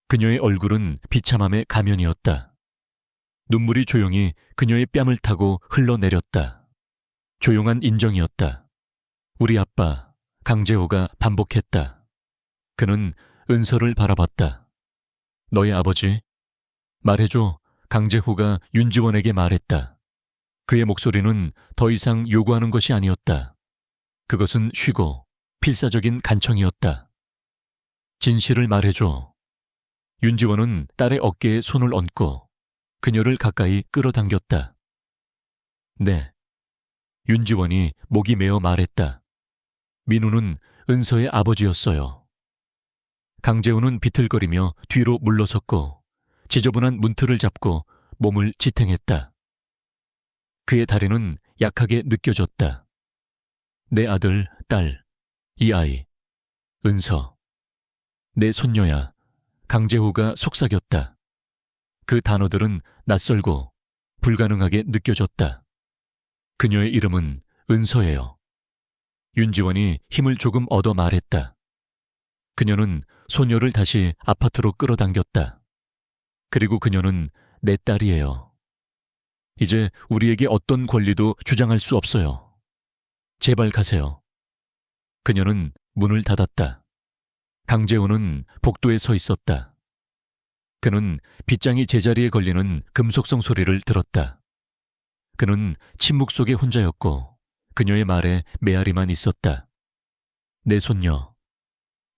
그녀의 얼굴은 비참함의 가면이었다. 눈물이 조용히 그녀의 뺨을 타고 흘러내렸다. 조용한 인정이었다. 우리 아빠, 강재호가 반복했다. 그는 은서를 바라봤다. 너의 아버지? 말해줘. 강재호가 윤지원에게 말했다. 그의 목소리는 더 이상 요구하는 것이 아니었다. 그것은 쉬고 필사적인 간청이었다. 진실을 말해줘. 윤지원은 딸의 어깨에 손을 얹고 그녀를 가까이 끌어당겼다. 네. 윤지원이 목이 메어 말했다. 민우는 은서의 아버지였어요. 강재우는 비틀거리며 뒤로 물러섰고 지저분한 문틀을 잡고 몸을 지탱했다. 그의 다리는 약하게 느껴졌다. 내 아들, 딸, 이 아이, 은서. 내 손녀야. 강재호가 속삭였다. 그 단어들은 낯설고 불가능하게 느껴졌다. 그녀의 이름은 은서예요. 윤지원이 힘을 조금 얻어 말했다. 그녀는 소녀를 다시 아파트로 끌어당겼다. 그리고 그녀는 내 딸이에요. 이제 우리에게 어떤 권리도 주장할 수 없어요. 제발 가세요. 그녀는 문을 닫았다. 강재호는 복도에 서 있었다. 그는 빗장이 제자리에 걸리는 금속성 소리를 들었다. 그는 침묵 속에 혼자였고 그녀의 말에 메아리만 있었다. 내 손녀.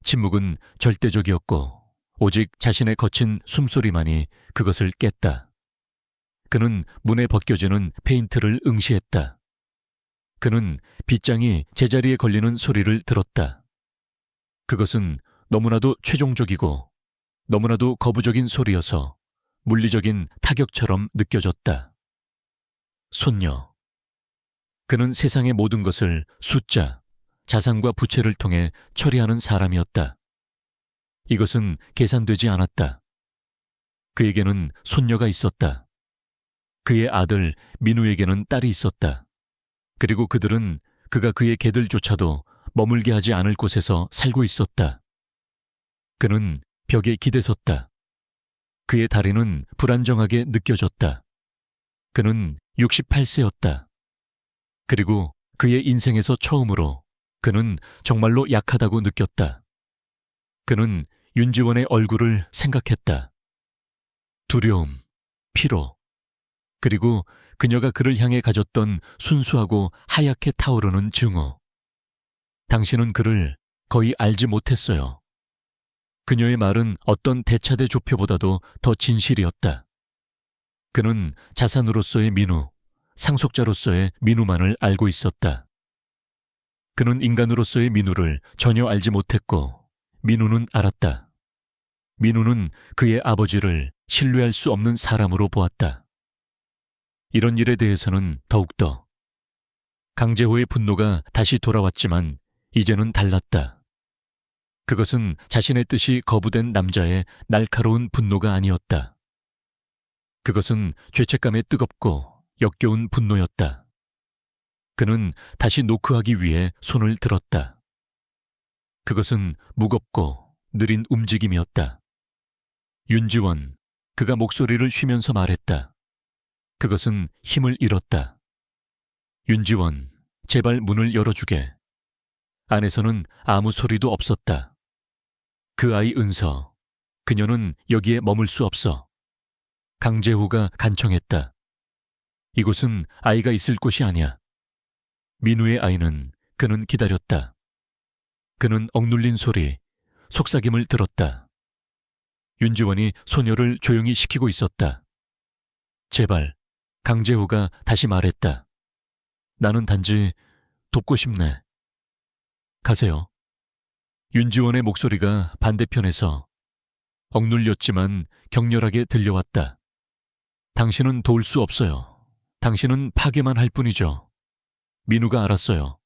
침묵은 절대적이었고 오직 자신의 거친 숨소리만이 그것을 깼다. 그는 문에 벗겨지는 페인트를 응시했다. 그는 빗장이 제자리에 걸리는 소리를 들었다. 그것은 너무나도 최종적이고 너무나도 거부적인 소리여서 물리적인 타격처럼 느껴졌다. 손녀. 그는 세상의 모든 것을 숫자, 자산과 부채를 통해 처리하는 사람이었다. 이것은 계산되지 않았다. 그에게는 손녀가 있었다. 그의 아들 민우에게는 딸이 있었다. 그리고 그들은 그가 그의 개들조차도 머물게 하지 않을 곳에서 살고 있었다. 그는 벽에 기대섰다. 그의 다리는 불안정하게 느껴졌다. 그는 68세였다. 그리고 그의 인생에서 처음으로 그는 정말로 약하다고 느꼈다. 그는 윤지원의 얼굴을 생각했다. 두려움, 피로, 그리고 그녀가 그를 향해 가졌던 순수하고 하얗게 타오르는 증오. 당신은 그를 거의 알지 못했어요. 그녀의 말은 어떤 대차대 조표보다도 더 진실이었다. 그는 자산으로서의 민우, 상속자로서의 민우만을 알고 있었다. 그는 인간으로서의 민우를 전혀 알지 못했고 민우는 알았다. 민우는 그의 아버지를 신뢰할 수 없는 사람으로 보았다. 이런 일에 대해서는 더욱더 강재호의 분노가 다시 돌아왔지만 이제는 달랐다. 그것은 자신의 뜻이 거부된 남자의 날카로운 분노가 아니었다. 그것은 죄책감에 뜨겁고 역겨운 분노였다. 그는 다시 노크하기 위해 손을 들었다. 그것은 무겁고 느린 움직임이었다. 윤지원, 그가 목소리를 쉬면서 말했다. 그것은 힘을 잃었다. 윤지원, 제발 문을 열어주게. 안에서는 아무 소리도 없었다. 그 아이 은서, 그녀는 여기에 머물 수 없어. 강재호가 간청했다. 이곳은 아이가 있을 곳이 아니야. 민우의 아이는 그는 기다렸다. 그는 억눌린 소리, 속삭임을 들었다. 윤지원이 소녀를 조용히 시키고 있었다. 제발, 강재호가 다시 말했다. 나는 단지 돕고 싶네. 가세요. 윤지원의 목소리가 반대편에서 억눌렸지만 격렬하게 들려왔다. 당신은 도울 수 없어요. 당신은 파괴만 할 뿐이죠. 민우가 알았어요.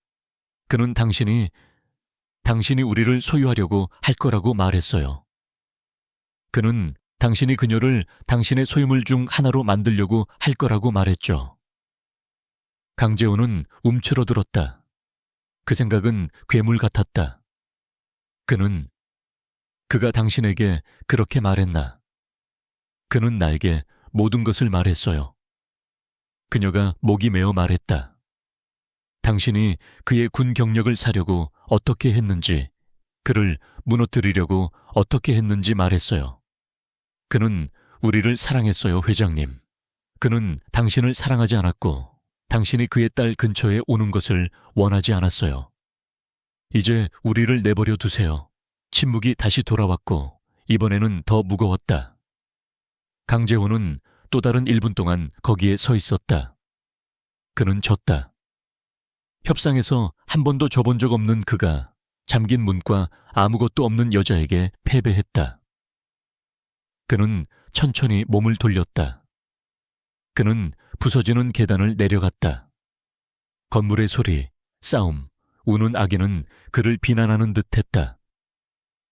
그는 당신이 우리를 소유하려고 할 거라고 말했어요. 그는 당신이 그녀를 당신의 소유물 중 하나로 만들려고 할 거라고 말했죠. 강재호는 움츠러들었다. 그 생각은 괴물 같았다. 그가 당신에게 그렇게 말했나? 그는 나에게 모든 것을 말했어요. 그녀가 목이 메어 말했다. 당신이 그의 군 경력을 사려고 어떻게 했는지, 그를 무너뜨리려고 어떻게 했는지 말했어요. 그는 우리를 사랑했어요, 회장님. 그는 당신을 사랑하지 않았고 당신이 그의 딸 근처에 오는 것을 원하지 않았어요. 이제 우리를 내버려 두세요. 침묵이 다시 돌아왔고 이번에는 더 무거웠다. 강재호는 또 다른 1분 동안 거기에 서 있었다. 그는 졌다. 협상에서 한 번도 져본 적 없는 그가 잠긴 문과 아무것도 없는 여자에게 패배했다. 그는 천천히 몸을 돌렸다. 그는 부서지는 계단을 내려갔다. 건물의 소리, 싸움, 우는 아기는 그를 비난하는 듯했다.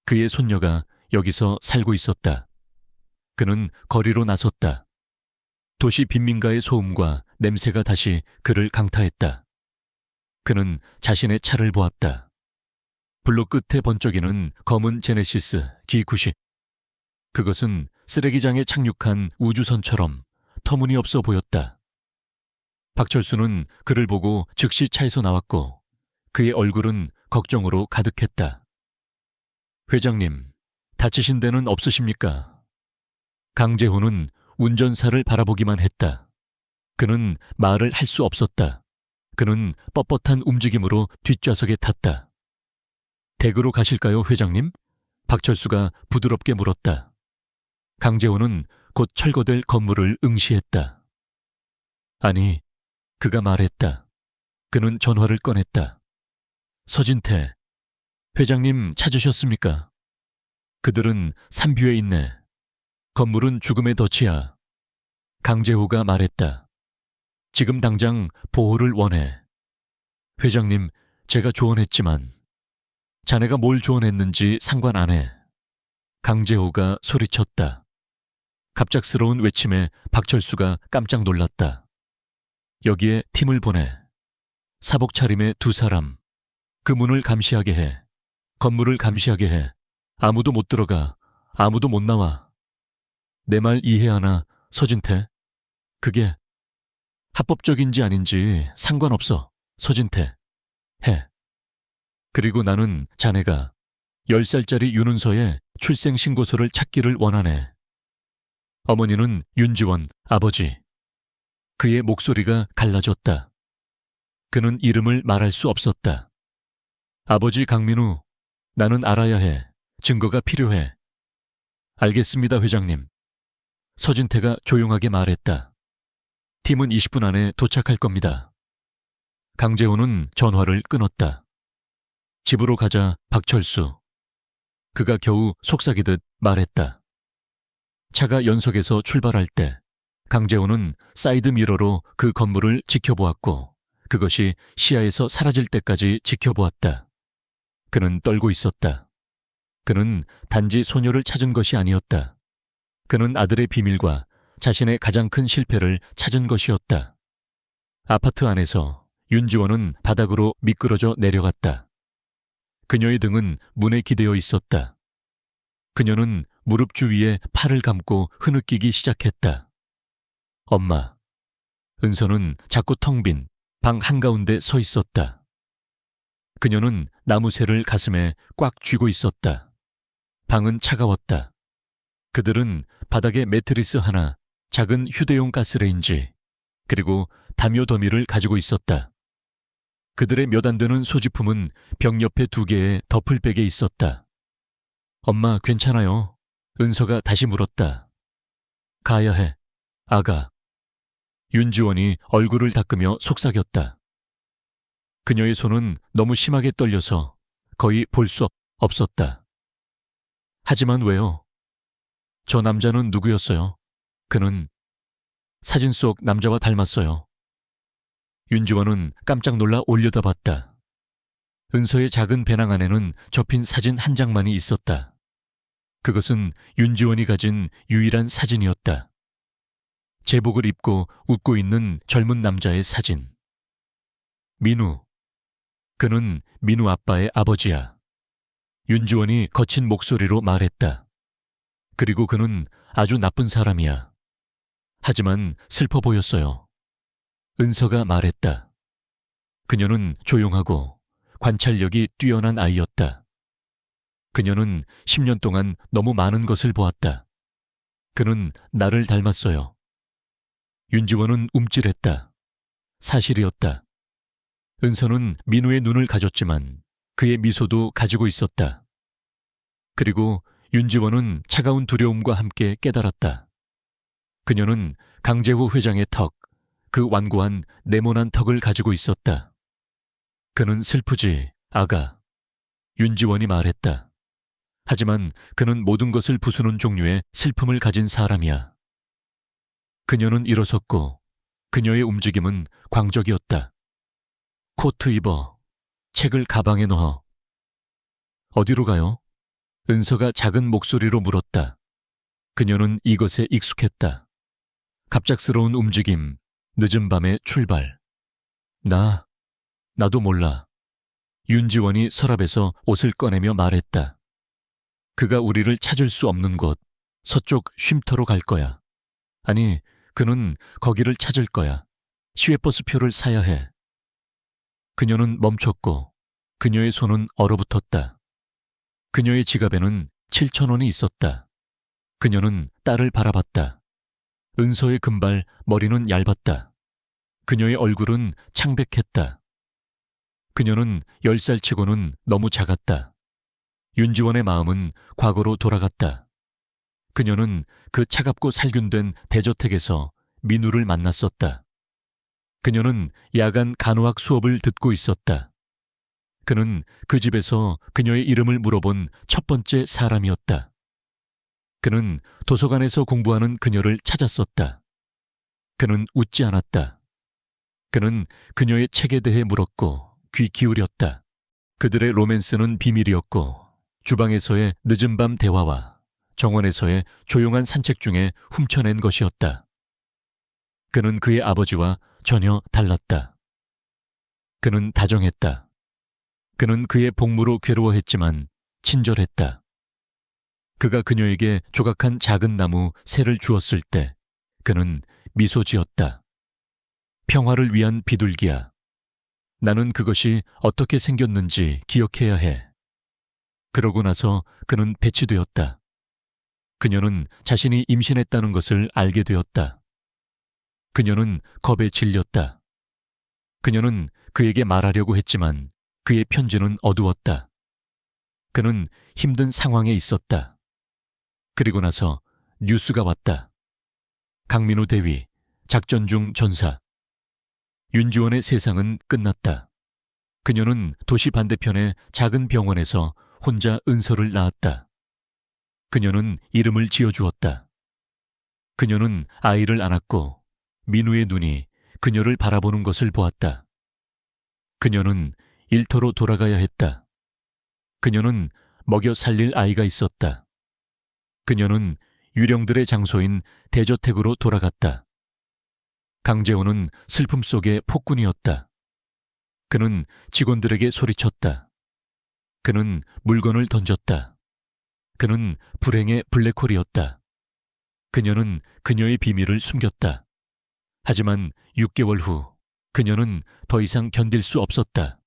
그의 손녀가 여기서 살고 있었다. 그는 거리로 나섰다. 도시 빈민가의 소음과 냄새가 다시 그를 강타했다. 그는 자신의 차를 보았다. 블록 끝에 번쩍이는 검은 제네시스 G90. 그것은 쓰레기장에 착륙한 우주선처럼 터무니없어 보였다. 박철수는 그를 보고 즉시 차에서 나왔고 그의 얼굴은 걱정으로 가득했다. 회장님, 다치신 데는 없으십니까? 강재호는 운전사를 바라보기만 했다. 그는 말을 할 수 없었다. 그는 뻣뻣한 움직임으로 뒷좌석에 탔다. 댁으로 가실까요, 회장님? 박철수가 부드럽게 물었다. 강재호는 곧 철거될 건물을 응시했다. 아니, 그가 말했다. 그는 전화를 꺼냈다. 서진태, 회장님 찾으셨습니까? 그들은 산뷰에 있네. 건물은 죽음의 덫이야. 강재호가 말했다. 지금 당장 보호를 원해. 회장님, 제가 조언했지만 자네가 뭘 조언했는지 상관 안 해. 강재호가 소리쳤다. 갑작스러운 외침에 박철수가 깜짝 놀랐다. 여기에 팀을 보내. 사복 차림의 2사람. 그 문을 감시하게 해. 건물을 감시하게 해. 아무도 못 들어가. 아무도 못 나와. 내 말 이해하나, 서진태? 그게 합법적인지 아닌지 상관없어, 서진태. 해. 그리고 나는 자네가 10살짜리 윤은서의 출생신고서를 찾기를 원하네. 어머니는 윤지원, 아버지. 그의 목소리가 갈라졌다. 그는 이름을 말할 수 없었다. 아버지 강민우, 나는 알아야 해. 증거가 필요해. 알겠습니다, 회장님. 서진태가 조용하게 말했다. 팀은 20분 안에 도착할 겁니다. 강재호는 전화를 끊었다. 집으로 가자, 박철수. 그가 겨우 속삭이듯 말했다. 차가 연석에서 출발할 때 강재호는 사이드 미러로 그 건물을 지켜보았고 그것이 시야에서 사라질 때까지 지켜보았다. 그는 떨고 있었다. 그는 단지 소녀를 찾은 것이 아니었다. 그는 아들의 비밀과 자신의 가장 큰 실패를 찾은 것이었다. 아파트 안에서 윤지원은 바닥으로 미끄러져 내려갔다. 그녀의 등은 문에 기대어 있었다. 그녀는 무릎 주위에 팔을 감고 흐느끼기 시작했다. 엄마. 은서는 자꾸 텅 빈 방 한가운데 서 있었다. 그녀는 나무새를 가슴에 꽉 쥐고 있었다. 방은 차가웠다. 그들은 바닥에 매트리스 하나, 작은 휴대용 가스레인지, 그리고 담요 더미를 가지고 있었다. 그들의 몇 안 되는 소지품은 벽 옆에 2개의 더플백에 있었다. 엄마, 괜찮아요? 은서가 다시 물었다. 가야 해. 아가. 윤지원이 얼굴을 닦으며 속삭였다. 그녀의 손은 너무 심하게 떨려서 거의 볼 수 없었다. 하지만 왜요? 저 남자는 누구였어요? 그는 사진 속 남자와 닮았어요. 윤지원은 깜짝 놀라 올려다봤다. 은서의 작은 배낭 안에는 접힌 사진 한 장만이 있었다. 그것은 윤지원이 가진 유일한 사진이었다. 제복을 입고 웃고 있는 젊은 남자의 사진. 민우. 그는 민우 아빠의 아버지야. 윤지원이 거친 목소리로 말했다. 그리고 그는 아주 나쁜 사람이야. 하지만 슬퍼 보였어요. 은서가 말했다. 그녀는 조용하고 관찰력이 뛰어난 아이였다. 그녀는 10년 동안 너무 많은 것을 보았다. 그는 나를 닮았어요. 윤지원은 움찔했다. 사실이었다. 은서는 민우의 눈을 가졌지만 그의 미소도 가지고 있었다. 그리고 윤지원은 차가운 두려움과 함께 깨달았다. 그녀는 강재호 회장의 턱, 그 완고한 네모난 턱을 가지고 있었다. 그는 슬프지, 아가. 윤지원이 말했다. 하지만 그는 모든 것을 부수는 종류의 슬픔을 가진 사람이야. 그녀는 일어섰고 그녀의 움직임은 광적이었다. 코트 입어. 책을 가방에 넣어. 어디로 가요? 은서가 작은 목소리로 물었다. 그녀는 이것에 익숙했다. 갑작스러운 움직임, 늦은 밤의 출발. 나도 몰라. 윤지원이 서랍에서 옷을 꺼내며 말했다. 그가 우리를 찾을 수 없는 곳, 서쪽 쉼터로 갈 거야. 아니, 그는 거기를 찾을 거야. 시외버스표를 사야 해. 그녀는 멈췄고 그녀의 손은 얼어붙었다. 그녀의 지갑에는 7,000원이 있었다. 그녀는 딸을 바라봤다. 은서의 금발, 머리는 얇았다. 그녀의 얼굴은 창백했다. 그녀는 10살치고는 너무 작았다. 윤지원의 마음은 과거로 돌아갔다. 그녀는 그 차갑고 살균된 대저택에서 민우를 만났었다. 그녀는 야간 간호학 수업을 듣고 있었다. 그는 그 집에서 그녀의 이름을 물어본 첫 번째 사람이었다. 그는 도서관에서 공부하는 그녀를 찾았었다. 그는 웃지 않았다. 그는 그녀의 책에 대해 물었고 귀 기울였다. 그들의 로맨스는 비밀이었고 주방에서의 늦은 밤 대화와 정원에서의 조용한 산책 중에 훔쳐낸 것이었다. 그는 그의 아버지와 전혀 달랐다. 그는 다정했다. 그는 그의 복무로 괴로워했지만 친절했다. 그가 그녀에게 조각한 작은 나무 새를 주었을 때 그는 미소 지었다. 평화를 위한 비둘기야. 나는 그것이 어떻게 생겼는지 기억해야 해. 그러고 나서 그는 배치되었다. 그녀는 자신이 임신했다는 것을 알게 되었다. 그녀는 겁에 질렸다. 그녀는 그에게 말하려고 했지만 그의 편지는 어두웠다. 그는 힘든 상황에 있었다. 그리고 나서 뉴스가 왔다. 강민우 대위, 작전 중 전사. 윤지원의 세상은 끝났다. 그녀는 도시 반대편의 작은 병원에서 혼자 은서를 낳았다. 그녀는 이름을 지어주었다. 그녀는 아이를 안았고 민우의 눈이 그녀를 바라보는 것을 보았다. 그녀는 일터로 돌아가야 했다. 그녀는 먹여 살릴 아이가 있었다. 그녀는 유령들의 장소인 대저택으로 돌아갔다. 강재호는 슬픔 속의 폭군이었다. 그는 직원들에게 소리쳤다. 그는 물건을 던졌다. 그는 불행의 블랙홀이었다. 그녀는 그녀의 비밀을 숨겼다. 하지만 6개월 후 그녀는 더 이상 견딜 수 없었다.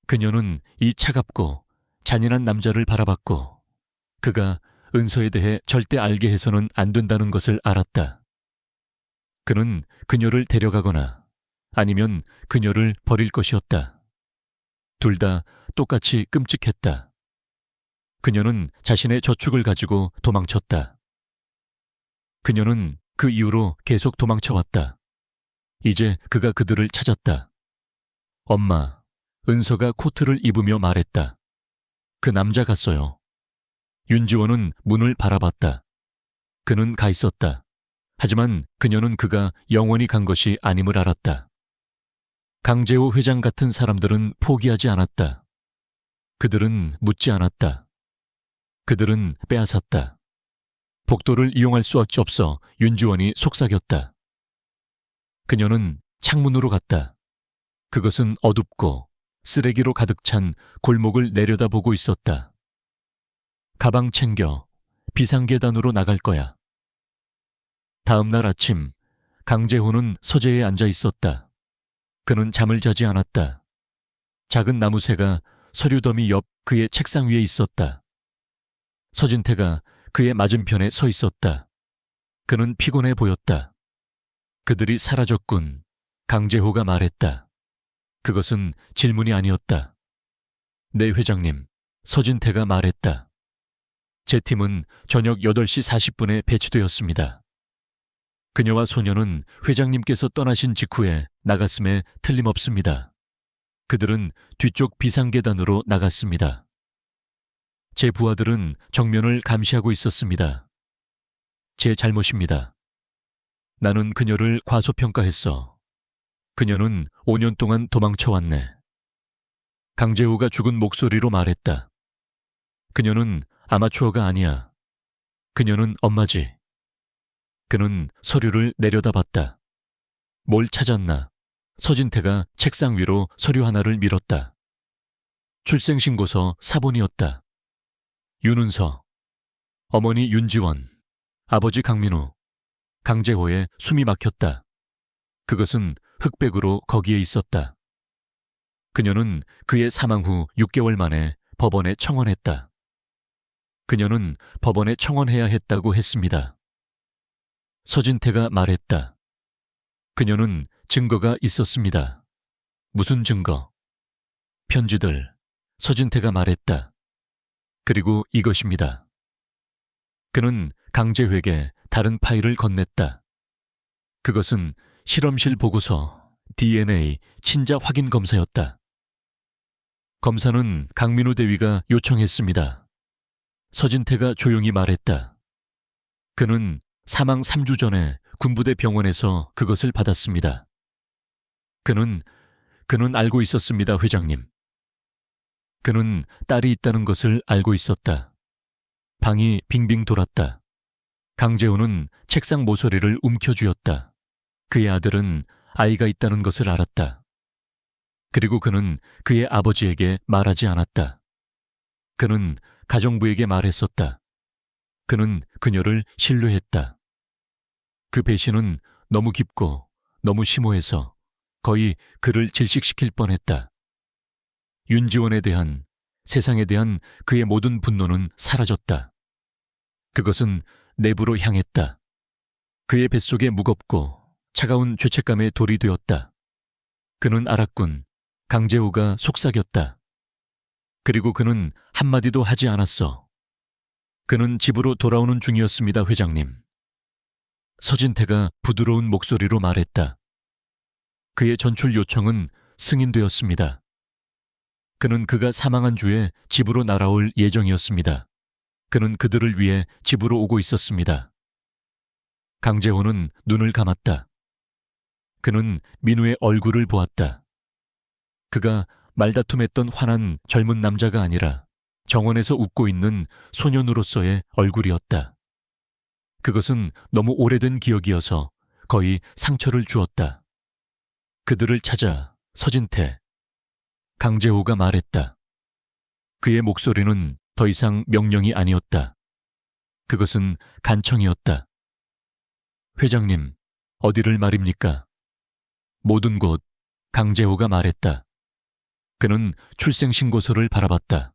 그녀는 이 차갑고 잔인한 남자를 바라봤고 그가 은서에 대해 절대 알게 해서는 안 된다는 것을 알았다. 그는 그녀를 데려가거나 아니면 그녀를 버릴 것이었다. 둘 다 똑같이 끔찍했다. 그녀는 자신의 저축을 가지고 도망쳤다. 그녀는 그 이후로 계속 도망쳐왔다. 이제 그가 그들을 찾았다. 엄마, 은서가 코트를 입으며 말했다. 그 남자 갔어요. 윤지원은 문을 바라봤다. 그는 가 있었다. 하지만 그녀는 그가 영원히 간 것이 아님을 알았다. 강재호 회장 같은 사람들은 포기하지 않았다. 그들은 묻지 않았다. 그들은 빼앗았다. 복도를 이용할 수밖에 없어 윤지원이 속삭였다. 그녀는 창문으로 갔다. 그것은 어둡고 쓰레기로 가득 찬 골목을 내려다보고 있었다. 가방 챙겨 비상계단으로 나갈 거야. 다음 날 아침 강재호는 서재에 앉아 있었다. 그는 잠을 자지 않았다. 작은 나무새가 서류 더미 옆 그의 책상 위에 있었다. 서진태가 그의 맞은편에 서 있었다. 그는 피곤해 보였다. 그들이 사라졌군. 강재호가 말했다. 그것은 질문이 아니었다. 네, 회장님. 서진태가 말했다. 제 팀은 저녁 8시 40분에 배치되었습니다. 그녀와 소녀는 회장님께서 떠나신 직후에 나갔음에 틀림없습니다. 그들은 뒤쪽 비상계단으로 나갔습니다. 제 부하들은 정면을 감시하고 있었습니다. 제 잘못입니다. 나는 그녀를 과소평가했어. 그녀는 5년 동안 도망쳐왔네. 강재호가 죽은 목소리로 말했다. 그녀는 아마추어가 아니야. 그녀는 엄마지. 그는 서류를 내려다봤다. 뭘 찾았나? 서진태가 책상 위로 서류 하나를 밀었다. 출생신고서 사본이었다. 윤은서, 어머니 윤지원, 아버지 강민우, 강재호의 숨이 막혔다. 그것은 흑백으로 거기에 있었다. 그녀는 그의 사망 후 6개월 만에 법원에 청원했다. 그녀는 법원에 청원해야 했다고 했습니다. 서진태가 말했다. 그녀는 증거가 있었습니다. 무슨 증거? 편지들. 서진태가 말했다. 그리고 이것입니다. 그는 강재회에게 다른 파일을 건넸다. 그것은 실험실 보고서, DNA, 친자 확인 검사였다. 검사는 강민우 대위가 요청했습니다. 서진태가 조용히 말했다. 그는 사망 3주 전에 군부대 병원에서 그것을 받았습니다. 그는 알고 있었습니다, 회장님. 그는 딸이 있다는 것을 알고 있었다. 방이 빙빙 돌았다. 강재호는 책상 모서리를 움켜쥐었다. 그의 아들은 아이가 있다는 것을 알았다. 그리고 그는 그의 아버지에게 말하지 않았다. 그는 가정부에게 말했었다. 그는 그녀를 신뢰했다. 그 배신은 너무 깊고 너무 심오해서 거의 그를 질식시킬 뻔했다. 윤지원에 대한, 세상에 대한 그의 모든 분노는 사라졌다. 그것은 내부로 향했다. 그의 뱃속에 무겁고 차가운 죄책감의 돌이 되었다. 그는 알았군. 강재호가 속삭였다. 그리고 그는 한마디도 하지 않았어. 그는 집으로 돌아오는 중이었습니다, 회장님. 서진태가 부드러운 목소리로 말했다. 그의 전출 요청은 승인되었습니다. 그는 그가 사망한 주에 집으로 날아올 예정이었습니다. 그는 그들을 위해 집으로 오고 있었습니다. 강재호는 눈을 감았다. 그는 민우의 얼굴을 보았다. 그가 말다툼했던 화난 젊은 남자가 아니라 정원에서 웃고 있는 소년으로서의 얼굴이었다. 그것은 너무 오래된 기억이어서 거의 상처를 주었다. 그들을 찾아, 서진태. 강재호가 말했다. 그의 목소리는 더 이상 명령이 아니었다. 그것은 간청이었다. 회장님, 어디를 말입니까? 모든 곳, 강재호가 말했다. 그는 출생신고서를 바라봤다.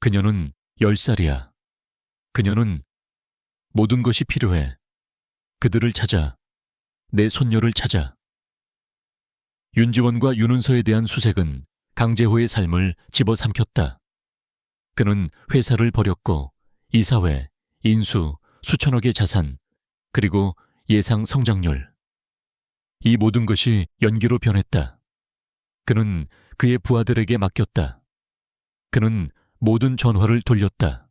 그녀는 10살이야. 그녀는 모든 것이 필요해. 그들을 찾아. 내 손녀를 찾아. 윤지원과 윤은서에 대한 수색은 강재호의 삶을 집어삼켰다. 그는 회사를 버렸고 이사회, 인수, 수천억의 자산, 그리고 예상 성장률. 이 모든 것이 연기로 변했다. 그는 그의 부하들에게 맡겼다. 그는 모든 전화를 돌렸다.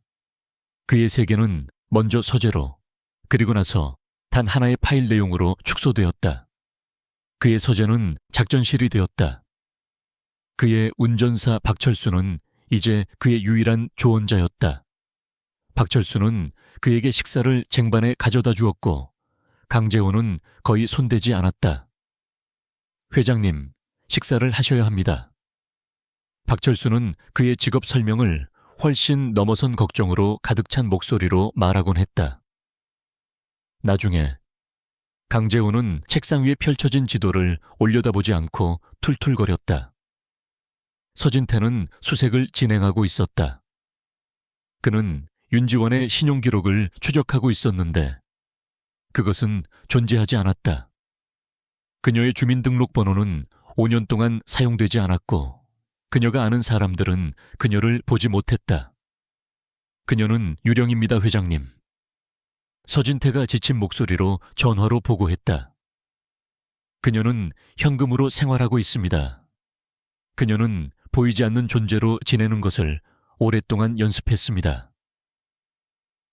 그의 세계는 먼저 서재로, 그리고 나서 단 하나의 파일 내용으로 축소되었다. 그의 서재는 작전실이 되었다. 그의 운전사 박철수는 이제 그의 유일한 조언자였다. 박철수는 그에게 식사를 쟁반에 가져다 주었고 강재호는 거의 손대지 않았다. 회장님, 식사를 하셔야 합니다. 박철수는 그의 직업 설명을 훨씬 넘어선 걱정으로 가득 찬 목소리로 말하곤 했다. 나중에 강재호는 책상 위에 펼쳐진 지도를 올려다보지 않고 툴툴거렸다. 서진태는 수색을 진행하고 있었다. 그는 윤지원의 신용기록을 추적하고 있었는데 그것은 존재하지 않았다. 그녀의 주민등록번호는 5년 동안 사용되지 않았고 그녀가 아는 사람들은 그녀를 보지 못했다. 그녀는 유령입니다, 회장님. 서진태가 지친 목소리로 전화로 보고했다. 그녀는 현금으로 생활하고 있습니다. 그녀는 보이지 않는 존재로 지내는 것을 오랫동안 연습했습니다.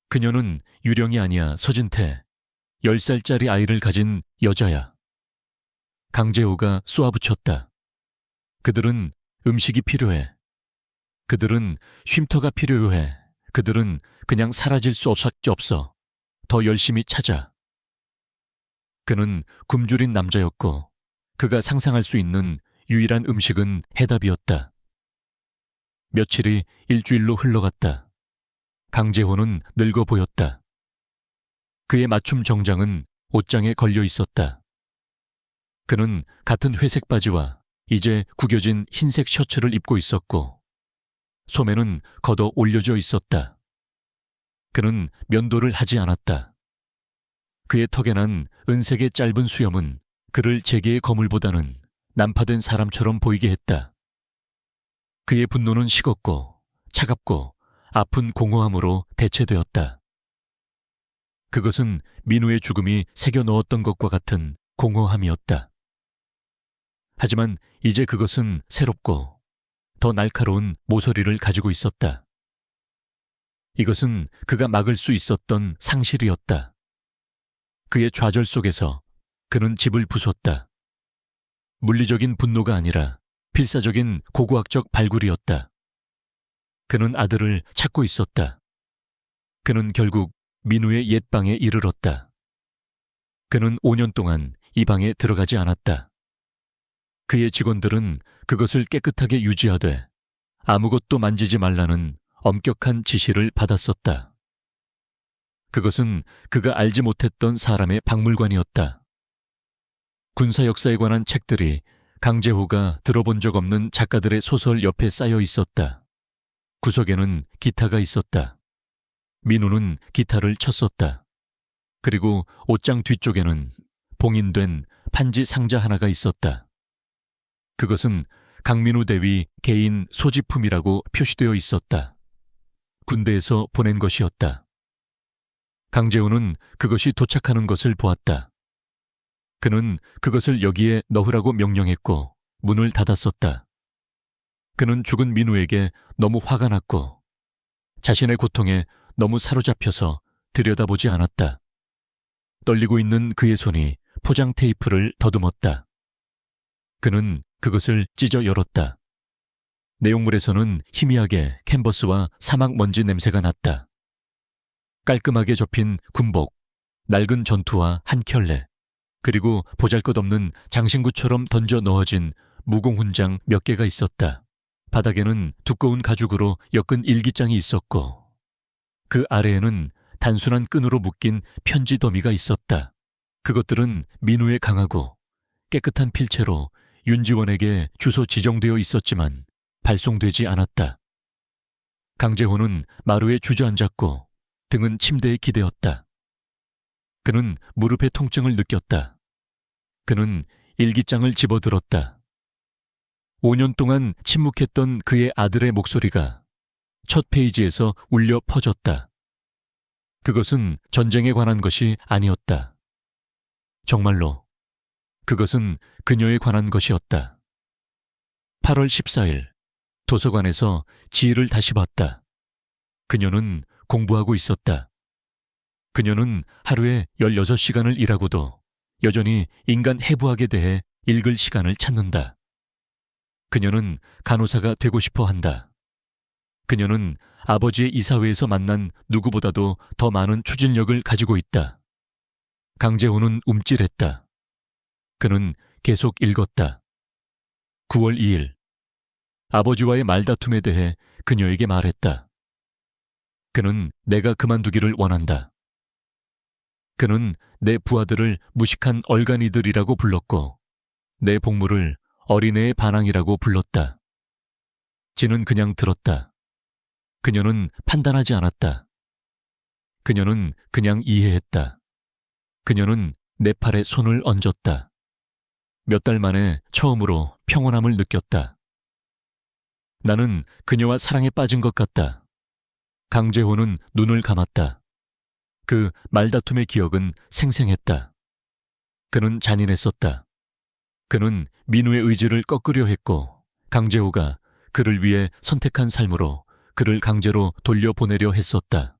그녀는 유령이 아니야, 서진태. 10살짜리 아이를 가진 여자야. 강재호가 쏘아붙였다. 그들은 음식이 필요해. 그들은 쉼터가 필요해. 그들은 그냥 사라질 수 없어. 더 열심히 찾아. 그는 굶주린 남자였고 그가 상상할 수 있는 유일한 음식은 해답이었다. 며칠이 일주일로 흘러갔다. 강재호는 늙어 보였다. 그의 맞춤 정장은 옷장에 걸려 있었다. 그는 같은 회색 바지와 이제 구겨진 흰색 셔츠를 입고 있었고 소매는 걷어 올려져 있었다. 그는 면도를 하지 않았다. 그의 턱에 난 은색의 짧은 수염은 그를 재계의 거물보다는 난파된 사람처럼 보이게 했다. 그의 분노는 식었고 차갑고 아픈 공허함으로 대체되었다. 그것은 민우의 죽음이 새겨 넣었던 것과 같은 공허함이었다. 하지만 이제 그것은 새롭고 더 날카로운 모서리를 가지고 있었다. 이것은 그가 막을 수 있었던 상실이었다. 그의 좌절 속에서 그는 집을 부쉈다. 물리적인 분노가 아니라 필사적인 고고학적 발굴이었다. 그는 아들을 찾고 있었다. 그는 결국 민우의 옛 방에 이르렀다. 그는 5년 동안 이 방에 들어가지 않았다. 그의 직원들은 그것을 깨끗하게 유지하되 아무것도 만지지 말라는 엄격한 지시를 받았었다. 그것은 그가 알지 못했던 사람의 박물관이었다. 군사 역사에 관한 책들이 강재호가 들어본 적 없는 작가들의 소설 옆에 쌓여 있었다. 구석에는 기타가 있었다. 민우는 기타를 쳤었다. 그리고 옷장 뒤쪽에는 봉인된 판지 상자 하나가 있었다. 그것은 강민우 대위 개인 소지품이라고 표시되어 있었다. 군대에서 보낸 것이었다. 강재호는 그것이 도착하는 것을 보았다. 그는 그것을 여기에 넣으라고 명령했고 문을 닫았었다. 그는 죽은 민우에게 너무 화가 났고 자신의 고통에 너무 사로잡혀서 들여다보지 않았다. 떨리고 있는 그의 손이 포장 테이프를 더듬었다. 그는 그것을 찢어 열었다. 내용물에서는 희미하게 캔버스와 사막 먼지 냄새가 났다. 깔끔하게 접힌 군복, 낡은 전투화 한 켤레, 그리고 보잘것없는 장신구처럼 던져 넣어진 무공훈장 몇 개가 있었다. 바닥에는 두꺼운 가죽으로 엮은 일기장이 있었고 그 아래에는 단순한 끈으로 묶인 편지 더미가 있었다. 그것들은 민우의 강하고 깨끗한 필체로 윤지원에게 주소 지정되어 있었지만 발송되지 않았다. 강재호는 마루에 주저앉았고 등은 침대에 기대었다. 그는 무릎의 통증을 느꼈다. 그는 일기장을 집어들었다. 5년 동안 침묵했던 그의 아들의 목소리가 첫 페이지에서 울려 퍼졌다. 그것은 전쟁에 관한 것이 아니었다. 정말로 그것은 그녀에 관한 것이었다. 8월 14일 도서관에서 지희를 다시 봤다. 그녀는 공부하고 있었다. 그녀는 하루에 16시간을 일하고도 여전히 인간 해부학에 대해 읽을 시간을 찾는다. 그녀는 간호사가 되고 싶어 한다. 그녀는 아버지의 이사회에서 만난 누구보다도 더 많은 추진력을 가지고 있다. 강재호는 움찔했다. 그는 계속 읽었다. 9월 2일. 아버지와의 말다툼에 대해 그녀에게 말했다. 그는 내가 그만두기를 원한다. 그는 내 부하들을 무식한 얼간이들이라고 불렀고 내 복무를 어린애의 반항이라고 불렀다. 지는 그냥 들었다. 그녀는 판단하지 않았다. 그녀는 그냥 이해했다. 그녀는 내 팔에 손을 얹었다. 몇 달 만에 처음으로 평온함을 느꼈다. 나는 그녀와 사랑에 빠진 것 같다. 강재호는 눈을 감았다. 그 말다툼의 기억은 생생했다. 그는 잔인했었다. 그는 민우의 의지를 꺾으려 했고 강재호가 그를 위해 선택한 삶으로 그를 강제로 돌려보내려 했었다.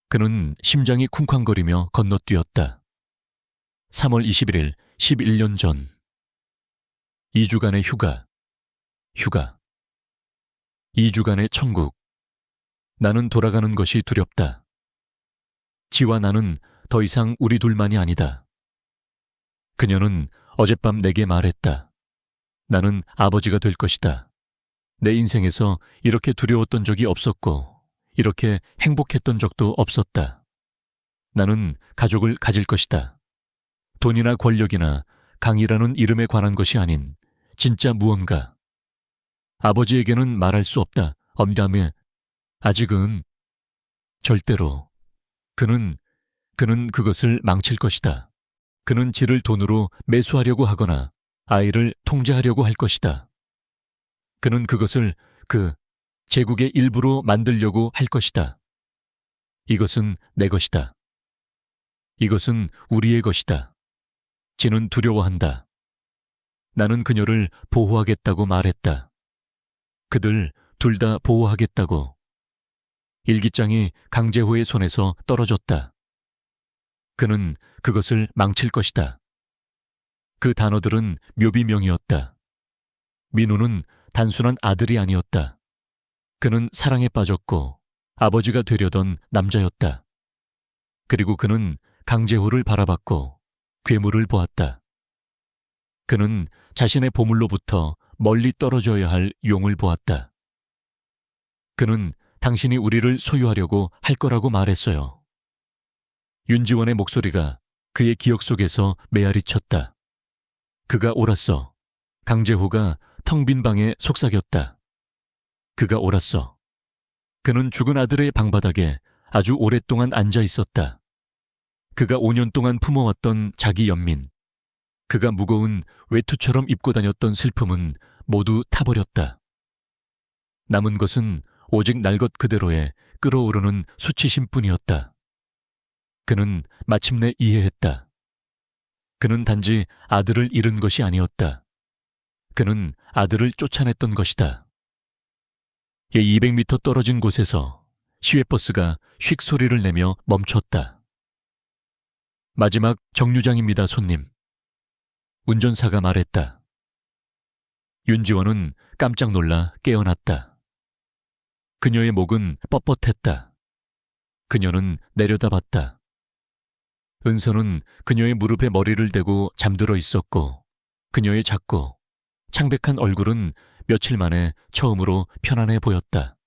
그는 심장이 쿵쾅거리며 건너뛰었다. 3월 21일, 11년 전. 2주간의 휴가. 2주간의 천국. 나는 돌아가는 것이 두렵다. 지와 나는 더 이상 우리 둘만이 아니다. 그녀는 어젯밤 내게 말했다. 나는 아버지가 될 것이다. 내 인생에서 이렇게 두려웠던 적이 없었고 이렇게 행복했던 적도 없었다. 나는 가족을 가질 것이다. 돈이나 권력이나 강이라는 이름에 관한 것이 아닌 진짜 무언가. 아버지에게는 말할 수 없다. 엄담해. 아직은. 절대로. 그는 그것을 망칠 것이다. 그는 지를 돈으로 매수하려고 하거나 아이를 통제하려고 할 것이다. 그는 그것을 제국의 일부로 만들려고 할 것이다. 이것은 내 것이다. 이것은 우리의 것이다. 지는 두려워한다. 나는 그녀를 보호하겠다고 말했다. 그들 둘 다 보호하겠다고. 일기장이 강재호의 손에서 떨어졌다. 그는 그것을 망칠 것이다. 그 단어들은 묘비명이었다. 민우는 단순한 아들이 아니었다. 그는 사랑에 빠졌고 아버지가 되려던 남자였다. 그리고 그는 강재호를 바라봤고 괴물을 보았다. 그는 자신의 보물로부터 멀리 떨어져야 할 용을 보았다. 그는 당신이 우리를 소유하려고 할 거라고 말했어요. 윤지원의 목소리가 그의 기억 속에서 메아리쳤다. 그가 옳았어. 강재호가 텅 빈 방에 속삭였다. 그가 옳았어. 그는 죽은 아들의 방바닥에 아주 오랫동안 앉아 있었다. 그가 5년 동안 품어왔던 자기 연민, 그가 무거운 외투처럼 입고 다녔던 슬픔은 모두 타버렸다. 남은 것은 오직 날 것 그대로의 끓어오르는 수치심뿐이었다. 그는 마침내 이해했다. 그는 단지 아들을 잃은 것이 아니었다. 그는 아들을 쫓아냈던 것이다. 200m 떨어진 곳에서 시외버스가 휙 소리를 내며 멈췄다. 마지막 정류장입니다, 손님. 운전사가 말했다. 윤지원은 깜짝 놀라 깨어났다. 그녀의 목은 뻣뻣했다. 그녀는 내려다봤다. 은서는 그녀의 무릎에 머리를 대고 잠들어 있었고 그녀의 작고 창백한 얼굴은 며칠 만에 처음으로 편안해 보였다.